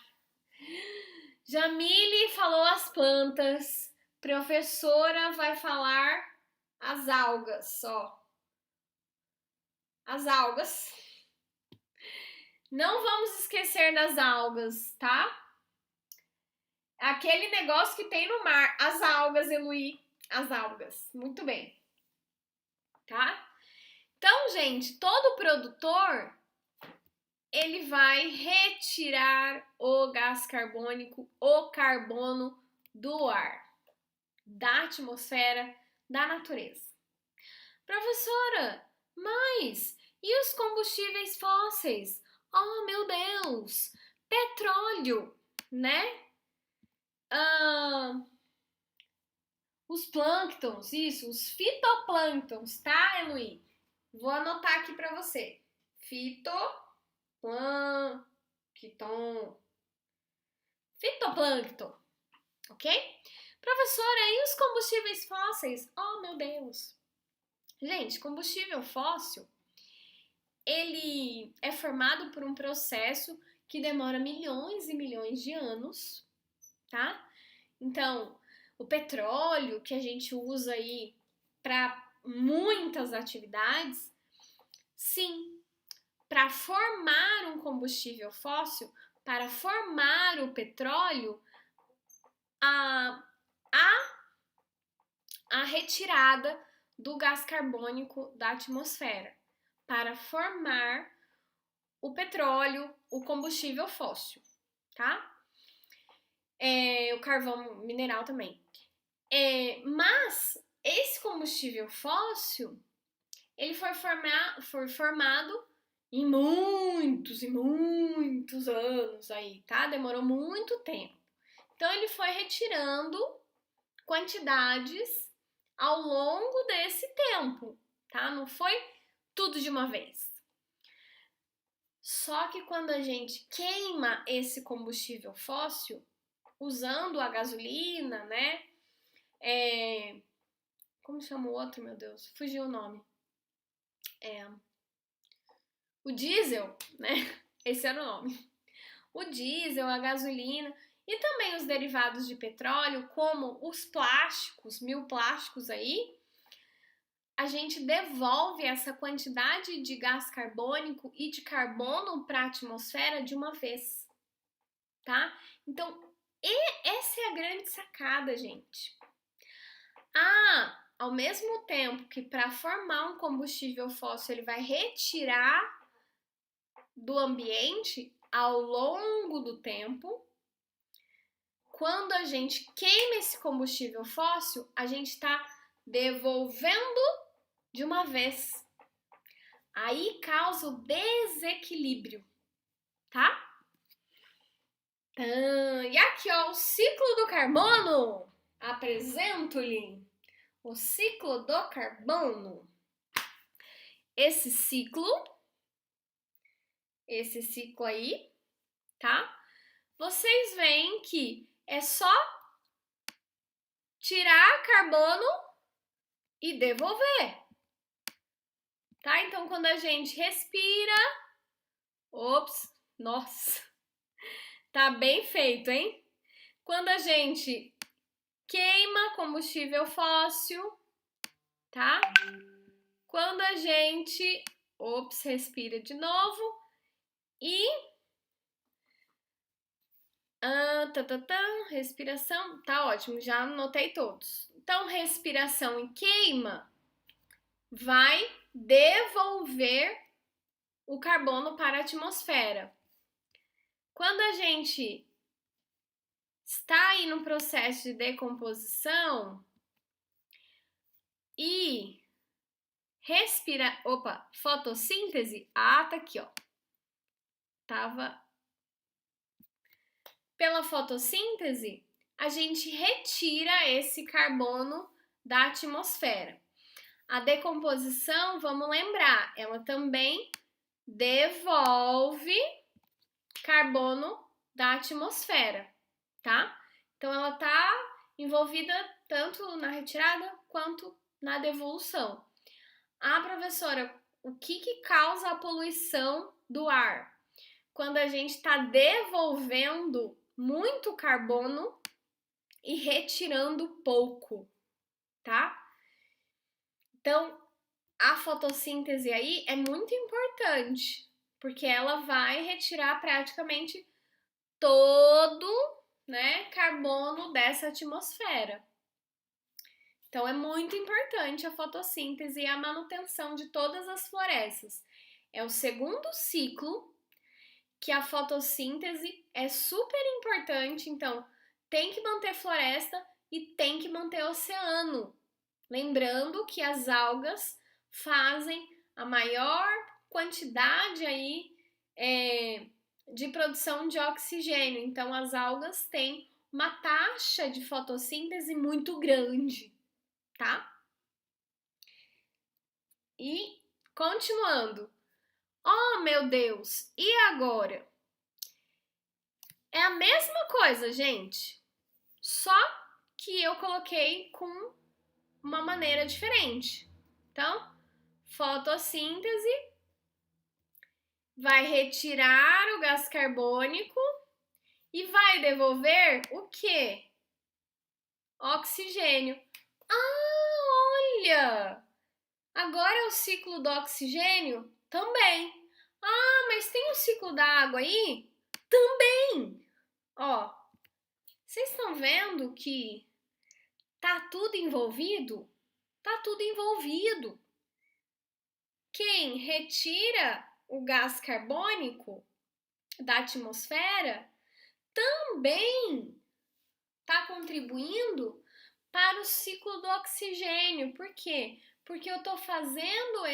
Jamile falou as plantas. Professora vai falar as algas, ó. As algas. Não vamos esquecer das algas, tá? Aquele negócio que tem no mar. As algas, Eloy. As algas. Muito bem. Tá? Então, gente, todo produtor ele vai retirar o gás carbônico, o carbono do ar, da atmosfera, da natureza. Professora, mas e os combustíveis fósseis? Oh, meu Deus! Petróleo, né? Os plânctons, isso, os fitoplânctons, tá, Eloy? Vou anotar aqui para você. Fitoplâncton, ok? Professora, e os combustíveis fósseis? Oh, meu Deus! Gente, combustível fóssil, ele é formado por um processo que demora milhões e milhões de anos, tá? Então, o petróleo que a gente usa aí para muitas atividades, Sim, para formar um combustível fóssil, para formar o petróleo, a retirada do gás carbônico da atmosfera, para formar o petróleo, o combustível fóssil, tá? O carvão mineral também. Mas esse combustível fóssil, ele foi formado em muitos e muitos anos aí, tá? Demorou muito tempo. Então ele foi retirando quantidades ao longo desse tempo, tá? Não foi tudo de uma vez. Só que quando a gente queima esse combustível fóssil, usando a gasolina, né? Como chama o outro, meu Deus? Fugiu o nome. O diesel, né? Esse era o nome. O diesel, a gasolina e também os derivados de petróleo, como os plásticos, 1000 plásticos aí, a gente devolve essa quantidade de gás carbônico e de carbono para a atmosfera de uma vez, tá? Então, essa é a grande sacada, gente. Ao mesmo tempo que para formar um combustível fóssil ele vai retirar do ambiente ao longo do tempo, quando a gente queima esse combustível fóssil, a gente está devolvendo de uma vez. Aí causa o desequilíbrio, tá? E aqui, ó, o ciclo do carbono. Apresento-lhe o ciclo do carbono. Esse ciclo aí, tá? Vocês veem que é só tirar carbono e devolver, tá? Então, quando a gente respira, nossa, tá bem feito, hein? Quando a gente queima combustível fóssil, tá? Quando a gente, respira de novo e respiração, tá ótimo, já anotei todos. Então, respiração e queima vai devolver o carbono para a atmosfera. Quando a gente está aí no processo de decomposição e fotossíntese, tá aqui, ó. Pela fotossíntese, a gente retira esse carbono da atmosfera. A decomposição, vamos lembrar, ela também devolve carbono da atmosfera, tá? Então, ela tá envolvida tanto na retirada quanto na devolução. Professora, o que causa a poluição do ar? Quando a gente está devolvendo muito carbono e retirando pouco, tá? Então, a fotossíntese aí é muito importante, porque ela vai retirar praticamente todo, né, carbono dessa atmosfera. Então, é muito importante a fotossíntese e a manutenção de todas as florestas. É o segundo ciclo que a fotossíntese é super importante, então tem que manter floresta e tem que manter oceano. Lembrando que as algas fazem a maior quantidade aí de produção de oxigênio. Então, as algas têm uma taxa de fotossíntese muito grande, tá? E, continuando. Oh, meu Deus! E agora? É a mesma coisa, gente. Só que eu coloquei com uma maneira diferente. Então, fotossíntese vai retirar o gás carbônico e vai devolver o quê? Oxigênio. Olha! Agora é o ciclo do oxigênio Também. Ah, mas tem o ciclo da água aí? Também. Ó, vocês estão vendo que tá tudo envolvido? Tá tudo envolvido. Quem retira o gás carbônico da atmosfera também está contribuindo para o ciclo do oxigênio. Por quê? Porque eu estou fazendo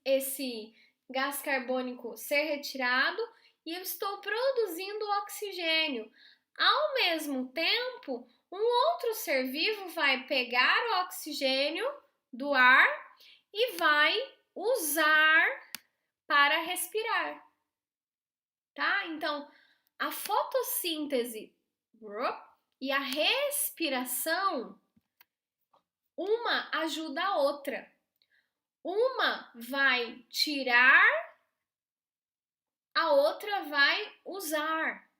esse gás carbônico ser retirado e eu estou produzindo oxigênio. Ao mesmo tempo, um outro ser vivo vai pegar o oxigênio do ar e vai usar para respirar, tá? Então, a fotossíntese e a respiração, uma ajuda a outra. Uma vai tirar, a outra vai usar,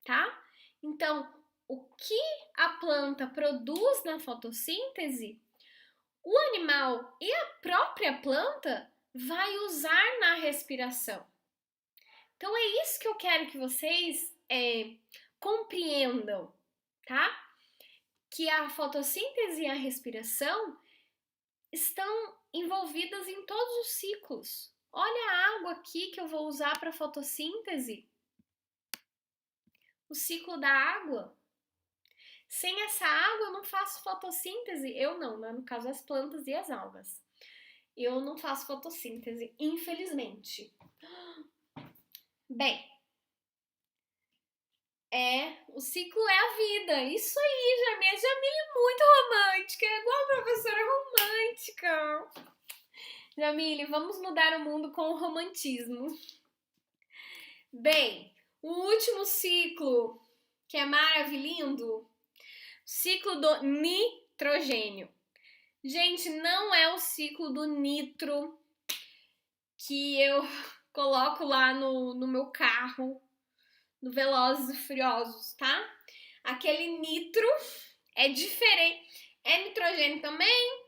tá? Então, o que a planta produz na fotossíntese, o animal e a própria planta vai usar na respiração. Então, é isso que eu quero que vocês compreendam, tá? Que a fotossíntese e a respiração estão envolvidas em todos os ciclos. Olha a água aqui que eu vou usar para fotossíntese. O ciclo da água. Sem essa água eu não faço fotossíntese. Eu não, né? No caso as plantas e as algas. Eu não faço fotossíntese, infelizmente. Bem, o ciclo é a vida. Isso aí, Jamile. Jamile é muito romântica, é igual a professora romântica. Jamile, vamos mudar o mundo com o romantismo. Bem, o último ciclo, que é maravilhoso, ciclo do nitrogênio. Gente, não é o ciclo do nitro que eu coloco lá no meu carro, no Velozes e Furiosos, tá? Aquele nitro é diferente, é nitrogênio também,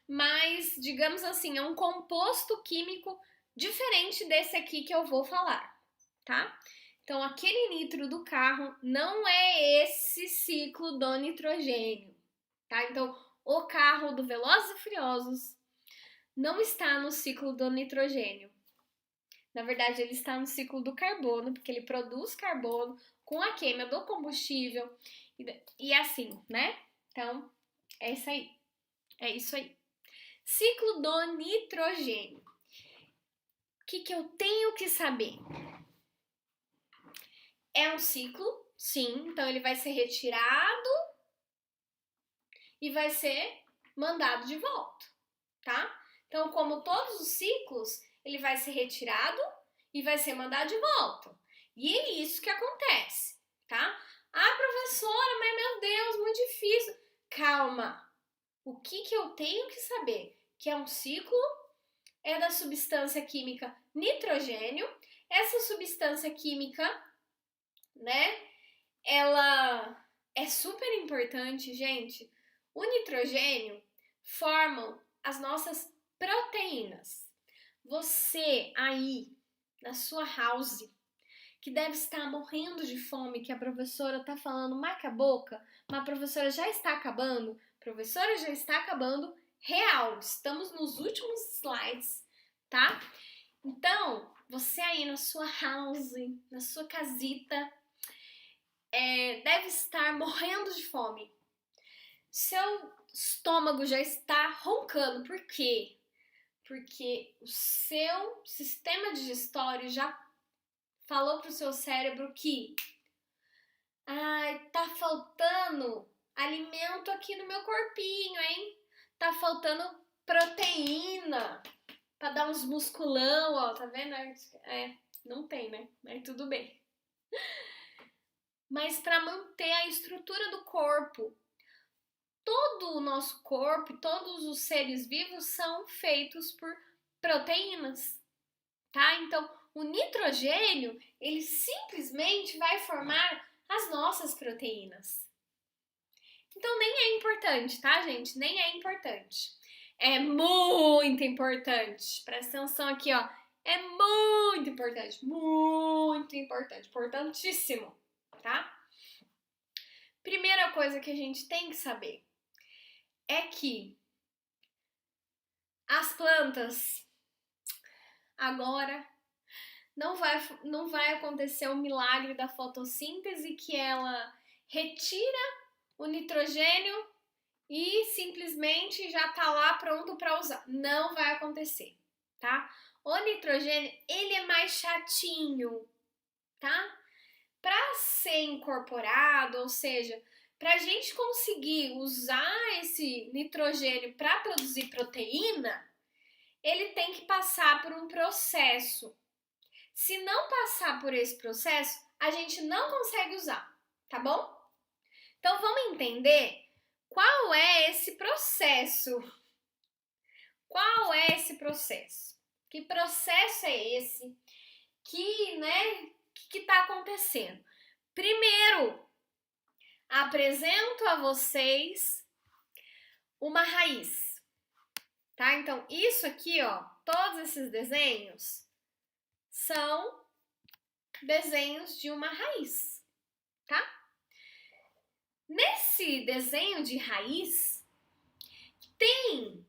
mas, digamos assim, é um composto químico diferente desse aqui que eu vou falar, tá? Então, aquele nitro do carro não é esse ciclo do nitrogênio, tá? Então, o carro do Velozes e Furiosos não está no ciclo do nitrogênio. Na verdade, ele está no ciclo do carbono, porque ele produz carbono com a queima do combustível e assim, né? Então, é isso aí. É isso aí. Ciclo do nitrogênio. O que eu tenho que saber? É um ciclo, sim, então ele vai ser retirado e vai ser mandado de volta, tá? Então, como todos os ciclos, ele vai ser retirado e vai ser mandado de volta. E é isso que acontece, tá? Ah, professora, mas meu Deus, muito difícil. Calma. O que eu tenho que saber? Que é um ciclo, é da substância química nitrogênio. Essa substância química, né, ela é super importante, gente. O nitrogênio formam as nossas proteínas. Você aí, na sua house, que deve estar morrendo de fome, que a professora tá falando, marca a boca, mas a professora já está acabando, professora já está acabando, real, estamos nos últimos slides, tá? Então, você aí na sua house, na sua casita, deve estar morrendo de fome. Seu estômago já está roncando, por quê? Porque o seu sistema digestório já falou pro seu cérebro que tá faltando alimento aqui no meu corpinho, hein? Tá faltando proteína pra dar uns musculão, ó, tá vendo? Não tem, né? Mas tudo bem. Mas para manter a estrutura do corpo, todo o nosso corpo, todos os seres vivos são feitos por proteínas, tá? Então, o nitrogênio, ele simplesmente vai formar as nossas proteínas. Então, nem é importante, tá, gente? Nem é importante. É muito importante. Presta atenção aqui, ó. é muito importante, importantíssimo, tá? Primeira coisa que a gente tem que saber é que as plantas agora não vai acontecer o milagre da fotossíntese que ela retira o nitrogênio e simplesmente já tá lá pronto para usar. Não vai acontecer, tá? O nitrogênio, ele é mais chatinho, tá? Para ser incorporado, ou seja, para a gente conseguir usar esse nitrogênio para produzir proteína, ele tem que passar por um processo. Se não passar por esse processo, a gente não consegue usar, tá bom? Então vamos entender qual é esse processo. Qual é esse processo? Que processo é esse que está acontecendo? Primeiro, apresento a vocês uma raiz, tá? Então, isso aqui, ó, todos esses desenhos são desenhos de uma raiz, tá? Nesse desenho de raiz, tem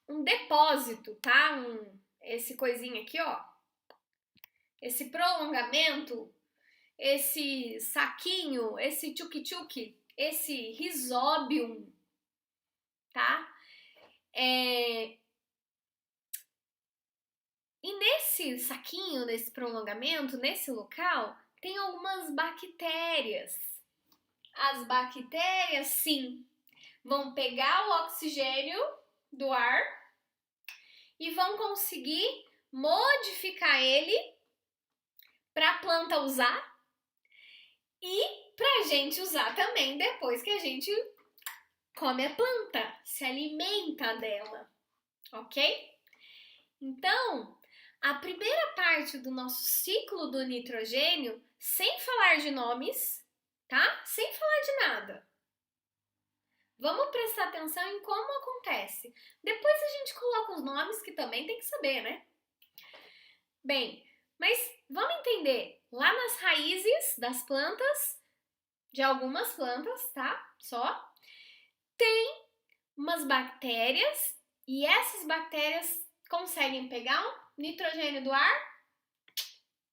um depósito, tá? Esse coisinho aqui, ó. Esse prolongamento, esse saquinho, esse tchuk-tchuk, esse rhizóbium, tá? E nesse saquinho, nesse prolongamento, nesse local, tem algumas bactérias. As bactérias, sim, vão pegar o oxigênio do ar e vão conseguir modificar ele para a planta usar e para a gente usar também depois que a gente come a planta, se alimenta dela, ok? Então, a primeira parte do nosso ciclo do nitrogênio, sem falar de nomes, tá? Sem falar de nada. Vamos prestar atenção em como acontece. Depois a gente coloca os nomes que também tem que saber, né? Bem, mas vamos entender. Lá nas raízes das plantas, de algumas plantas, tá? Só, tem umas bactérias e essas bactérias conseguem pegar o nitrogênio do ar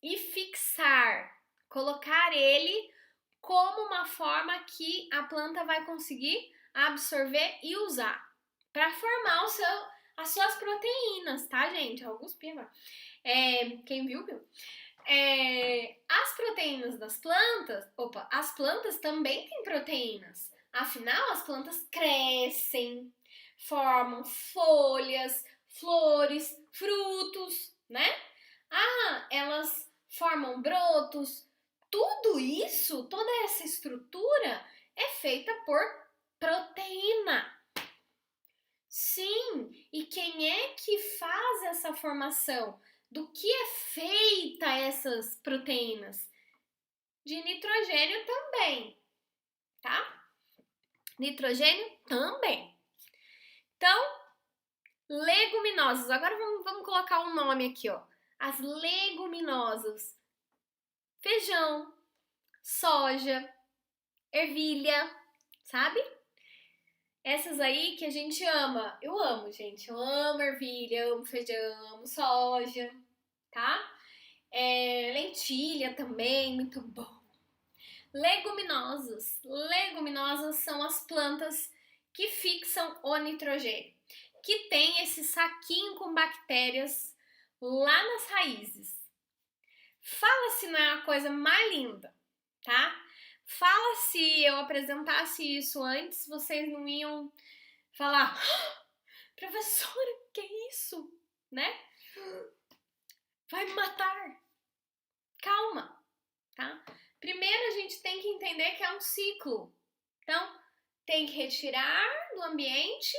e fixar, colocar ele como uma forma que a planta vai conseguir absorver e usar para formar as suas proteínas, tá, gente? Alguns pima. Quem viu, viu. As proteínas das plantas, as plantas também têm proteínas. Afinal, as plantas crescem, formam folhas, flores, frutos, né? Elas formam brotos. Tudo isso, toda essa estrutura é feita por proteína. Sim, e quem é que faz essa formação? Do que é feita essas proteínas? De nitrogênio também, tá? Nitrogênio também. Então, leguminosas. Agora vamos colocar um nome aqui, ó. As leguminosas. Feijão, soja, ervilha, sabe? Essas aí que a gente ama. Eu amo, gente. Eu amo ervilha, amo feijão, amo soja, tá? Lentilha também, muito bom. Leguminosas. Leguminosas são as plantas que fixam o nitrogênio, que tem esse saquinho com bactérias lá nas raízes. Fala se não é a coisa mais linda, tá? Fala se eu apresentasse isso antes, vocês não iam falar, professora, que é isso? Né? Vai me matar. Calma, tá? Primeiro a gente tem que entender que é um ciclo. Então, tem que retirar do ambiente,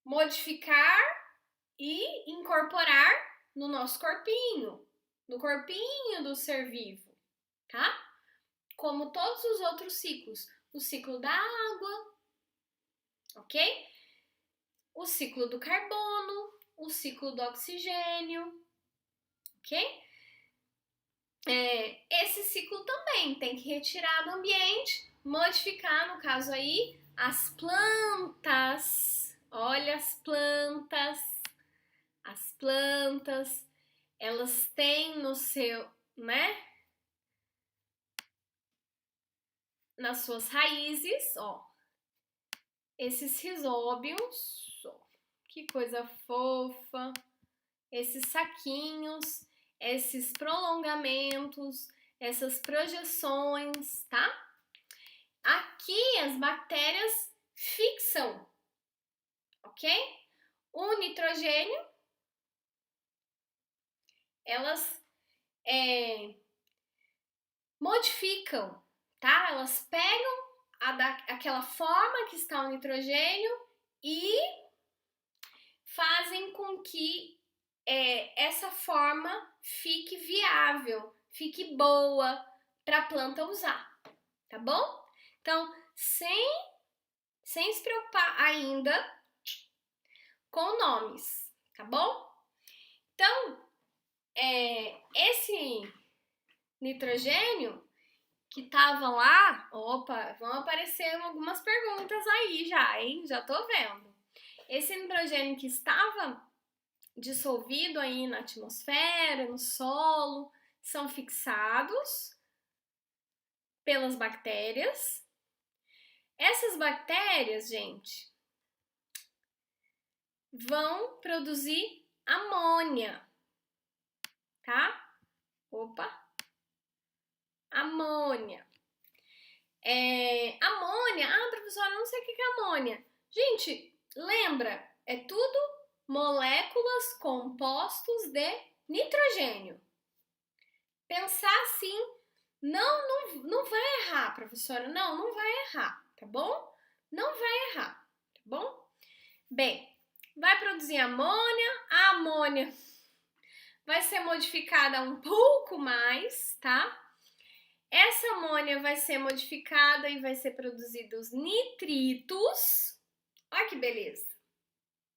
modificar e incorporar no nosso corpinho, no corpinho do ser vivo, tá? Como todos os outros ciclos. O ciclo da água, ok? O ciclo do carbono, o ciclo do oxigênio, ok? Esse ciclo também tem que retirar do ambiente, modificar, no caso aí, as plantas. Olha as plantas. As plantas, elas têm no seu, né? Nas suas raízes, ó, esses rizóbios, ó, que coisa fofa, esses saquinhos, esses prolongamentos, essas projeções, tá? Aqui as bactérias fixam, ok? O nitrogênio, elas modificam, tá? Elas pegam aquela forma que está o nitrogênio e fazem com que essa forma fique viável, fique boa para a planta usar, tá bom? Então, sem se preocupar ainda com nomes, tá bom? Então, esse nitrogênio que tava lá, opa, vão aparecer algumas perguntas aí já, hein? Já tô vendo. Esse nitrogênio que estava dissolvido aí na atmosfera, no solo, são fixados pelas bactérias. Essas bactérias, gente, vão produzir amônia, tá? Opa! Amônia. Amônia, professora, eu não sei o que é amônia. Gente, lembra, é tudo moléculas compostos de nitrogênio. Pensar assim, não vai errar, professora, não vai errar, tá bom? Não vai errar, tá bom? Bem, vai produzir amônia, a amônia vai ser modificada um pouco mais, tá? Essa amônia vai ser modificada e vai ser produzidos nitritos. Olha que beleza,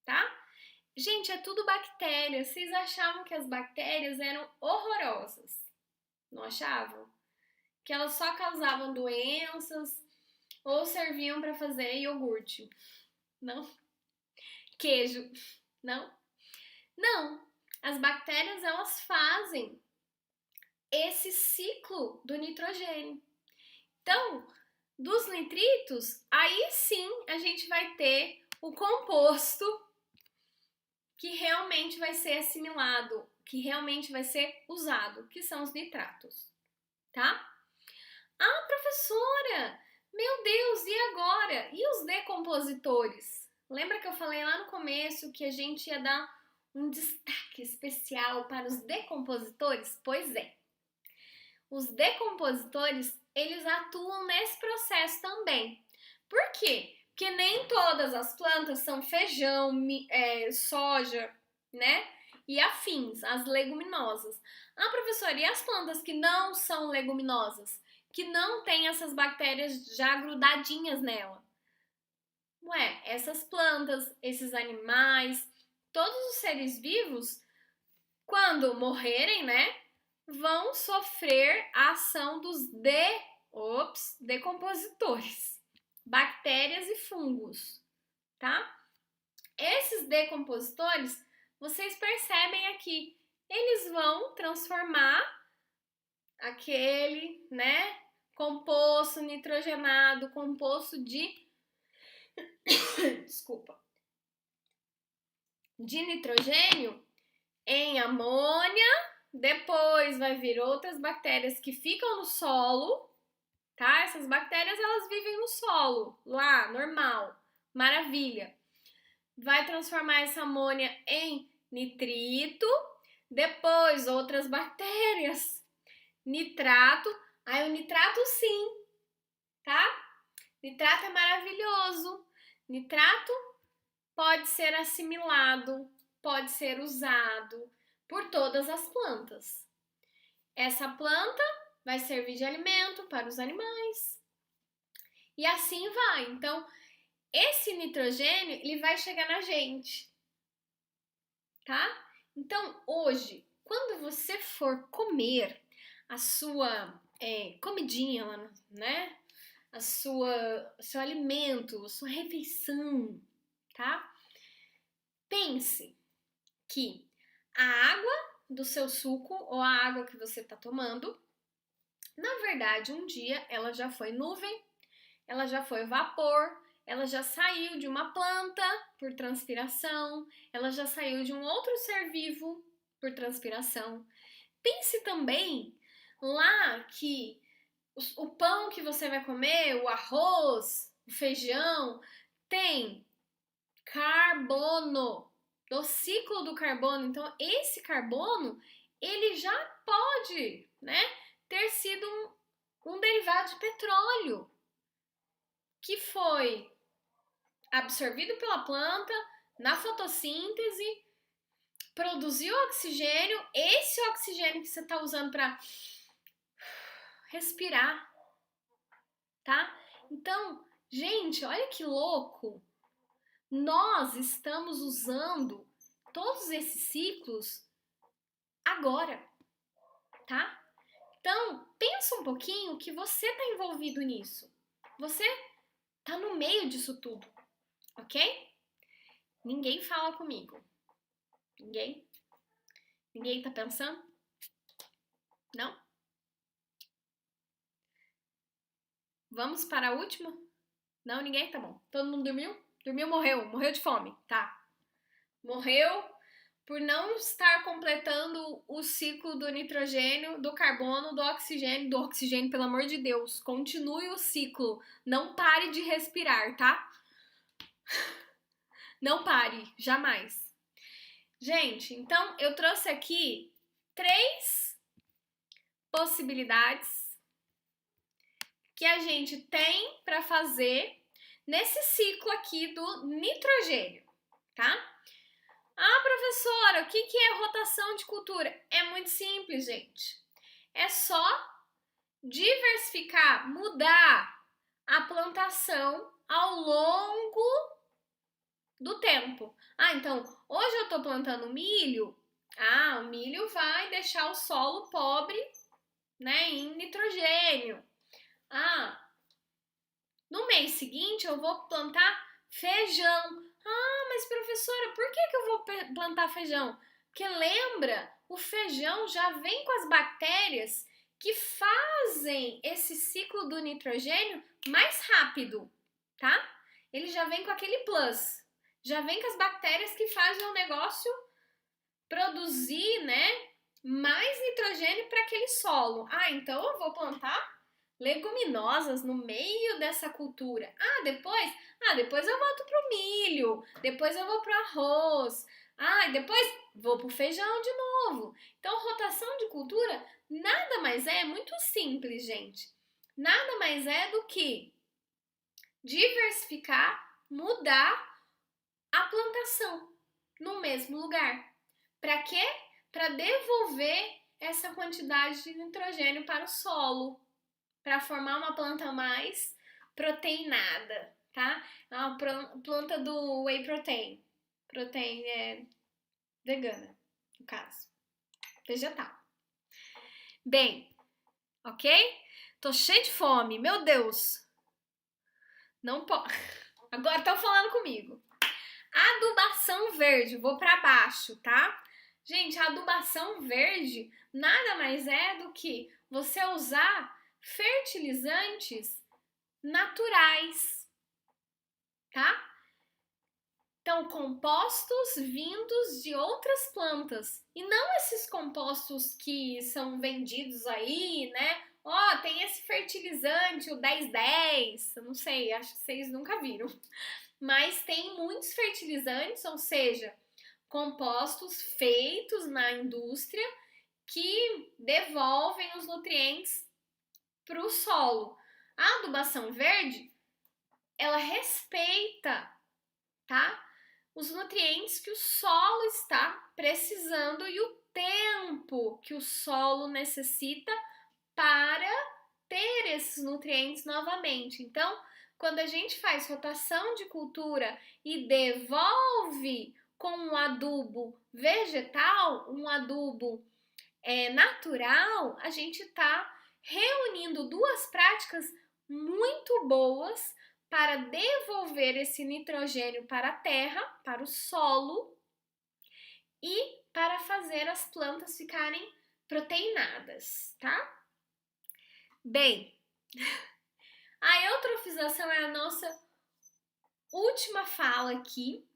tá? Gente, é tudo bactéria. Vocês achavam que as bactérias eram horrorosas? Não achavam? Que elas só causavam doenças ou serviam para fazer iogurte? Não? Queijo? Não? Não. As bactérias, elas fazem esse ciclo do nitrogênio. Então, dos nitritos, aí sim a gente vai ter o composto que realmente vai ser assimilado, que realmente vai ser usado, que são os nitratos, tá? Professora, meu Deus, e agora? E os decompositores? Lembra que eu falei lá no começo que a gente ia dar um destaque especial para os decompositores? Pois é. Os decompositores, eles atuam nesse processo também. Por quê? Porque nem todas as plantas são feijão, soja, né? E afins, as leguminosas. Professora, e as plantas que não são leguminosas? Que não têm essas bactérias já grudadinhas nela? Ué, essas plantas, esses animais, todos os seres vivos, quando morrerem, né? Vão sofrer a ação dos decompositores, bactérias e fungos, tá? Esses decompositores, vocês percebem aqui, eles vão transformar aquele, né, composto nitrogenado, composto de desculpa, de nitrogênio em amônia. Depois vai vir outras bactérias que ficam no solo, tá? Essas bactérias, elas vivem no solo, lá, normal, maravilha. Vai transformar essa amônia em nitrito, depois outras bactérias, nitrato. Aí o nitrato sim, tá? Nitrato é maravilhoso. Nitrato pode ser assimilado, pode ser usado por todas as plantas. Essa planta vai servir de alimento para os animais. E assim vai. Então, esse nitrogênio, ele vai chegar na gente. tá? Então, hoje, quando você for comer a sua comidinha, né? Seu alimento, a sua refeição, tá? Pense que a água do seu suco ou a água que você está tomando, na verdade, um dia ela já foi nuvem, ela já foi vapor, ela já saiu de uma planta por transpiração, ela já saiu de um outro ser vivo por transpiração. Pense também lá que o pão que você vai comer, o arroz, o feijão, tem carbono, do ciclo do carbono. Então, esse carbono, ele já pode, né, ter sido um derivado de petróleo que foi absorvido pela planta na fotossíntese, produziu oxigênio, esse oxigênio que você está usando para respirar, tá? Então, gente, olha que louco! Nós estamos usando todos esses ciclos agora, tá? Então, pensa um pouquinho que você está envolvido nisso. Você tá no meio disso tudo, ok? Ninguém fala comigo. Ninguém? Ninguém tá pensando? Não? Vamos para a última? Não, ninguém? Tá bom. Todo mundo dormiu? Dormiu, morreu. Morreu de fome. Tá. Morreu por não estar completando o ciclo do nitrogênio, do carbono, do oxigênio, pelo amor de Deus. Continue o ciclo. Não pare de respirar, tá? Não pare, jamais. Gente, então eu trouxe aqui 3 possibilidades que a gente tem para fazer nesse ciclo aqui do nitrogênio, tá? Ah, professora, o que é rotação de cultura? É muito simples, gente. É só diversificar, mudar a plantação ao longo do tempo. Ah, então, hoje eu tô plantando milho. Ah, o milho vai deixar o solo pobre, né, em nitrogênio. Ah, no mês seguinte eu vou plantar feijão. Ah, mas professora, por que eu vou plantar feijão? Porque lembra, o feijão já vem com as bactérias que fazem esse ciclo do nitrogênio mais rápido, tá? Ele já vem com aquele plus. Já vem com as bactérias que fazem o negócio produzir, né, mais nitrogênio para aquele solo. Ah, então eu vou plantar leguminosas no meio dessa cultura. Depois eu volto pro milho, depois eu vou pro arroz. Depois vou pro feijão de novo. Então, rotação de cultura nada mais é muito simples, gente. Nada mais é do que diversificar, mudar a plantação no mesmo lugar. Para quê? Para devolver essa quantidade de nitrogênio para o solo, para formar uma planta mais proteinada, tá? É uma planta do whey protein. Protein é vegana, no caso. Vegetal. Bem, ok? Tô cheia de fome, meu Deus. Não pode. Agora estão falando comigo. Adubação verde, vou para baixo, tá? Gente, a adubação verde nada mais é do que você usar fertilizantes naturais, tá? Então, compostos vindos de outras plantas e não esses compostos que são vendidos aí, né? Ó, tem esse fertilizante, o 1010, eu não sei, acho que vocês nunca viram. Mas tem muitos fertilizantes, ou seja, compostos feitos na indústria que devolvem os nutrientes para o solo. A adubação verde, ela respeita, tá? Os nutrientes que o solo está precisando e o tempo que o solo necessita para ter esses nutrientes novamente. Então, quando a gente faz rotação de cultura e devolve com um adubo vegetal, um adubo natural, a gente está reunindo duas práticas muito boas para devolver esse nitrogênio para a terra, para o solo e para fazer as plantas ficarem proteinadas, tá? Bem, a eutrofização é a nossa última fala aqui.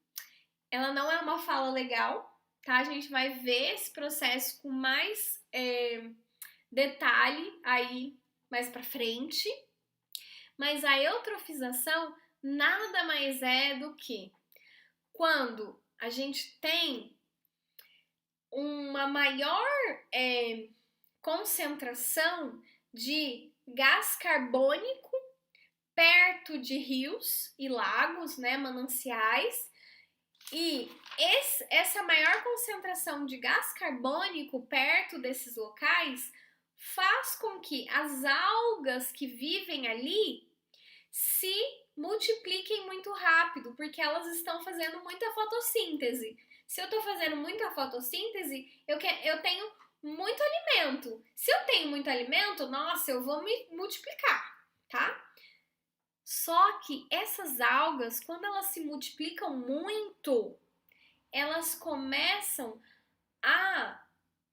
Ela não é uma fala legal, tá? A gente vai ver esse processo com mais detalhe aí mais pra frente. Mas a eutrofização nada mais é do que quando a gente tem uma maior concentração de gás carbônico perto de rios e lagos, né, mananciais, e essa maior concentração de gás carbônico perto desses locais faz com que as algas que vivem ali se multipliquem muito rápido, porque elas estão fazendo muita fotossíntese. Se eu estou fazendo muita fotossíntese, eu tenho muito alimento. Se eu tenho muito alimento, nossa, eu vou me multiplicar, tá? Só que essas algas, quando elas se multiplicam muito, elas começam a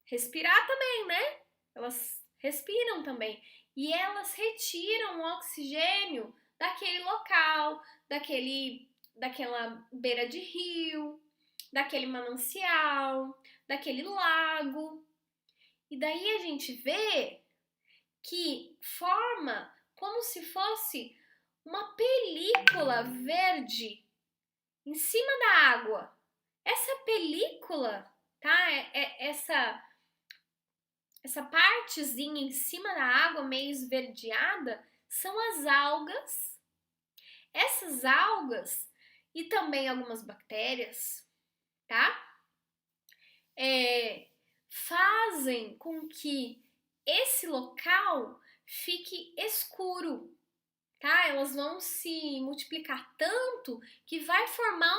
respirar também, né? Elas respiram também. E elas retiram o oxigênio daquele local, daquela beira de rio, daquele manancial, daquele lago. E daí a gente vê que forma como se fosse uma película verde em cima da água. Essa película, tá? Essa partezinha em cima da água meio esverdeada são as algas. Essas algas e também algumas bactérias, tá? Fazem com que esse local fique escuro, tá? Elas vão se multiplicar tanto que vai formar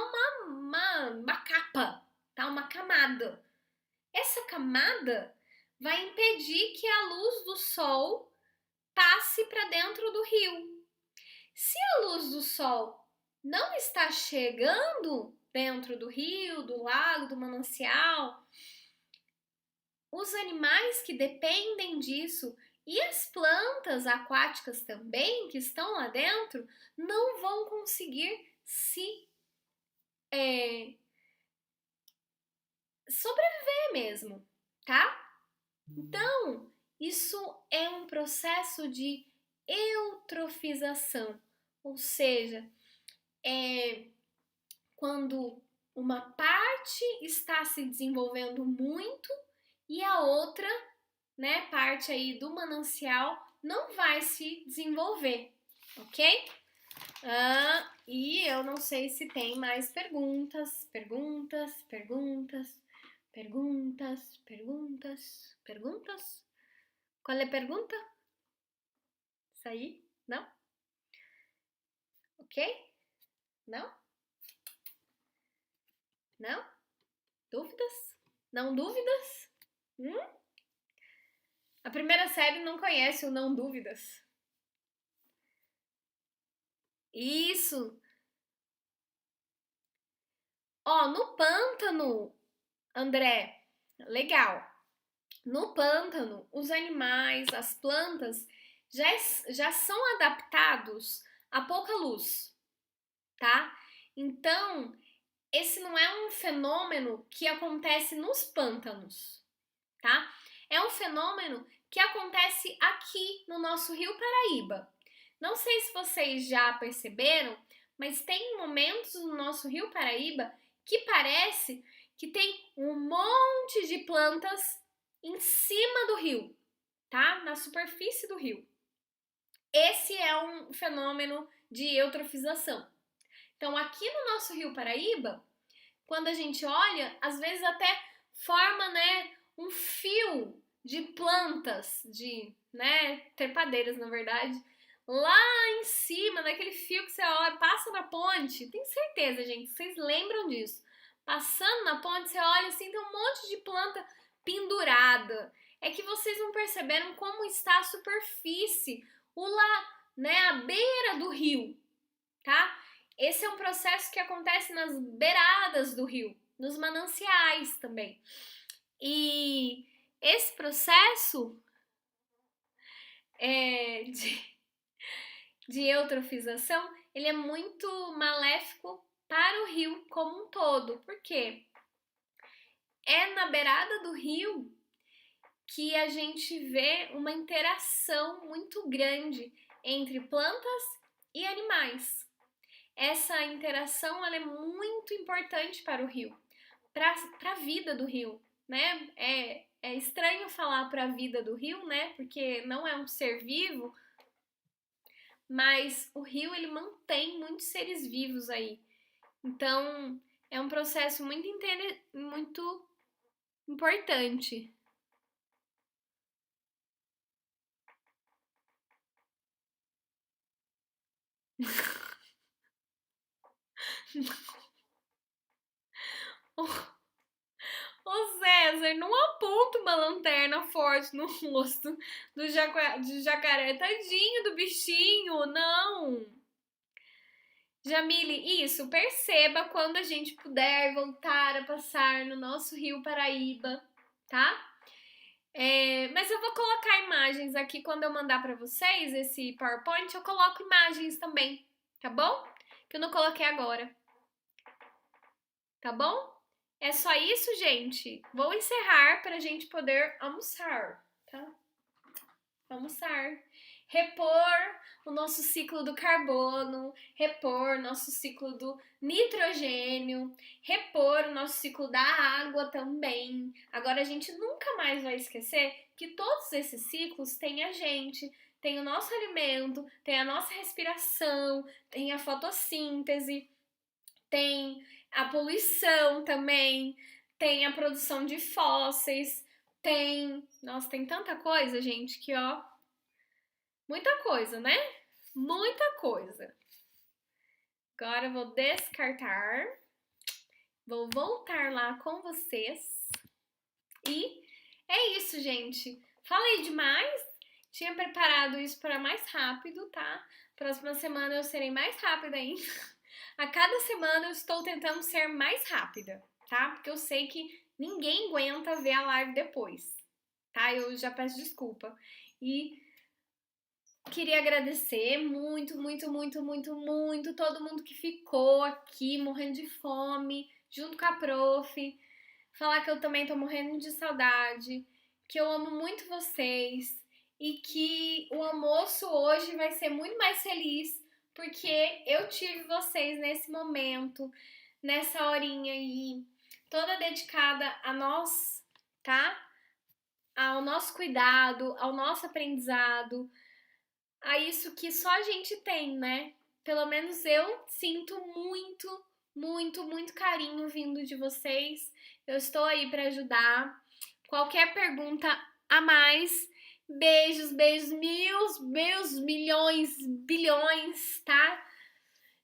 uma capa, tá? Uma camada. Essa camada vai impedir que a luz do sol passe para dentro do rio. Se a luz do sol não está chegando dentro do rio, do lago, do manancial, os animais que dependem disso e as plantas aquáticas também, que estão lá dentro, não vão conseguir se sobreviver mesmo, tá? Então, isso é um processo de eutrofização, ou seja, quando uma parte está se desenvolvendo muito e a outra, né, parte aí do manancial não vai se desenvolver, ok? E eu não sei se tem mais perguntas. Qual é a pergunta? Isso aí? Não? Ok? Não? Não? Dúvidas? Não dúvidas? A primeira série não conhece o não dúvidas. Isso! Ó, no pântano, André, legal. No pântano, os animais, as plantas já são adaptados a pouca luz, tá? Então, esse não é um fenômeno que acontece nos pântanos, tá? É um fenômeno que acontece aqui no nosso Rio Paraíba. Não sei se vocês já perceberam, mas tem momentos no nosso Rio Paraíba que parece que tem um monte de plantas em cima do rio, tá? Na superfície do rio. Esse é um fenômeno de eutrofização. Então, aqui no nosso Rio Paraíba, quando a gente olha, às vezes até forma, né, um fio de plantas, trepadeiras, na verdade, lá em cima, daquele fio que você olha, passa na ponte. Tenho certeza, gente, vocês lembram disso. passando na ponte, você olha assim, tem um monte de planta pendurada. É que vocês não perceberam como está a superfície, né, a beira do rio, tá? Esse é um processo que acontece nas beiradas do rio, nos mananciais também. E esse processo de eutrofização, ele é muito maléfico para o rio como um todo. Por quê? É na beirada do rio que a gente vê uma interação muito grande entre plantas e animais. Essa interação ela é muito importante para o rio, para a vida do rio, né? É estranho falar para a vida do rio, né? Porque não é um ser vivo, mas o rio ele mantém muitos seres vivos aí. Então, é um processo muito importante. Ô César, não aponta uma lanterna forte no rosto do jacaré. Tadinho do bichinho, não. Jamile, isso, perceba quando a gente puder voltar a passar no nosso Rio Paraíba, tá? Mas eu vou colocar imagens aqui quando eu mandar pra vocês esse PowerPoint, eu coloco imagens também, tá bom? Que eu não coloquei agora. Tá bom? É só isso, gente. Vou encerrar para a gente poder almoçar, tá? Almoçar. Repor o nosso ciclo do carbono, repor nosso ciclo do nitrogênio, repor o nosso ciclo da água também. Agora a gente nunca mais vai esquecer que todos esses ciclos têm a gente, tem o nosso alimento, tem a nossa respiração, tem a fotossíntese, tem a poluição também, tem a produção de fósseis, nossa, tem tanta coisa, gente, que ó, muita coisa, né? Muita coisa. Agora eu vou descartar, vou voltar lá com vocês e é isso, gente. Falei demais, tinha preparado isso para mais rápido, tá? Próxima semana eu serei mais rápida ainda. A cada semana eu estou tentando ser mais rápida, tá? Porque eu sei que ninguém aguenta ver a live depois, tá? Eu já peço desculpa. E queria agradecer muito todo mundo que ficou aqui morrendo de fome, junto com a prof. Falar que eu também tô morrendo de saudade, que eu amo muito vocês e que o almoço hoje vai ser muito mais feliz porque eu tive vocês nesse momento, nessa horinha aí, toda dedicada a nós, tá? Ao nosso cuidado, ao nosso aprendizado, a isso que só a gente tem, né? Pelo menos eu sinto muito carinho vindo de vocês. Eu estou aí para ajudar. Qualquer pergunta a mais, beijos, meus milhões, bilhões, tá?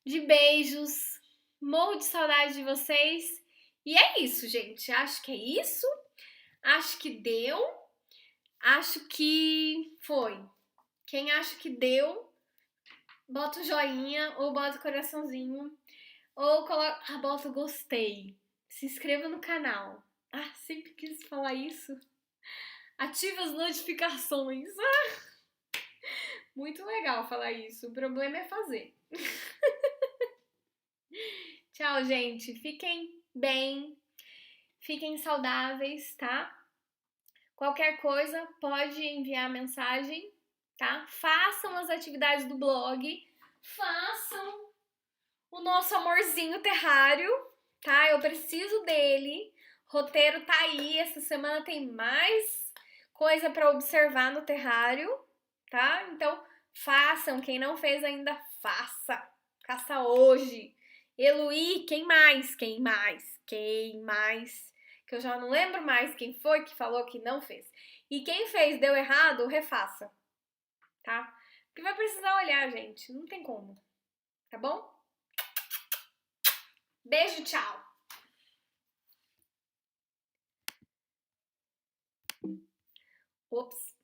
De beijos. Morro de saudade de vocês. E é isso, gente. Acho que é isso. Acho que deu. Acho que foi. Quem acha que deu, bota o joinha ou bota o coraçãozinho ou bota o gostei. Se inscreva no canal. Ah, sempre quis falar isso. Ative as notificações. Ah, muito legal falar isso. O problema é fazer. Tchau, gente. Fiquem bem. Fiquem saudáveis, tá? Qualquer coisa, pode enviar mensagem, tá? Façam as atividades do blog. Façam o nosso amorzinho terrário, tá? Eu preciso dele. Roteiro tá aí. Essa semana tem mais coisa para observar no terrário, tá? Então, façam. Quem não fez ainda, faça. Faça hoje. Eluí, quem mais? Quem mais? Quem mais? Que eu já não lembro mais quem foi que falou que não fez. E quem fez deu errado, refaça, tá? Porque vai precisar olhar, gente. Não tem como. Tá bom? Beijo, tchau! Ops!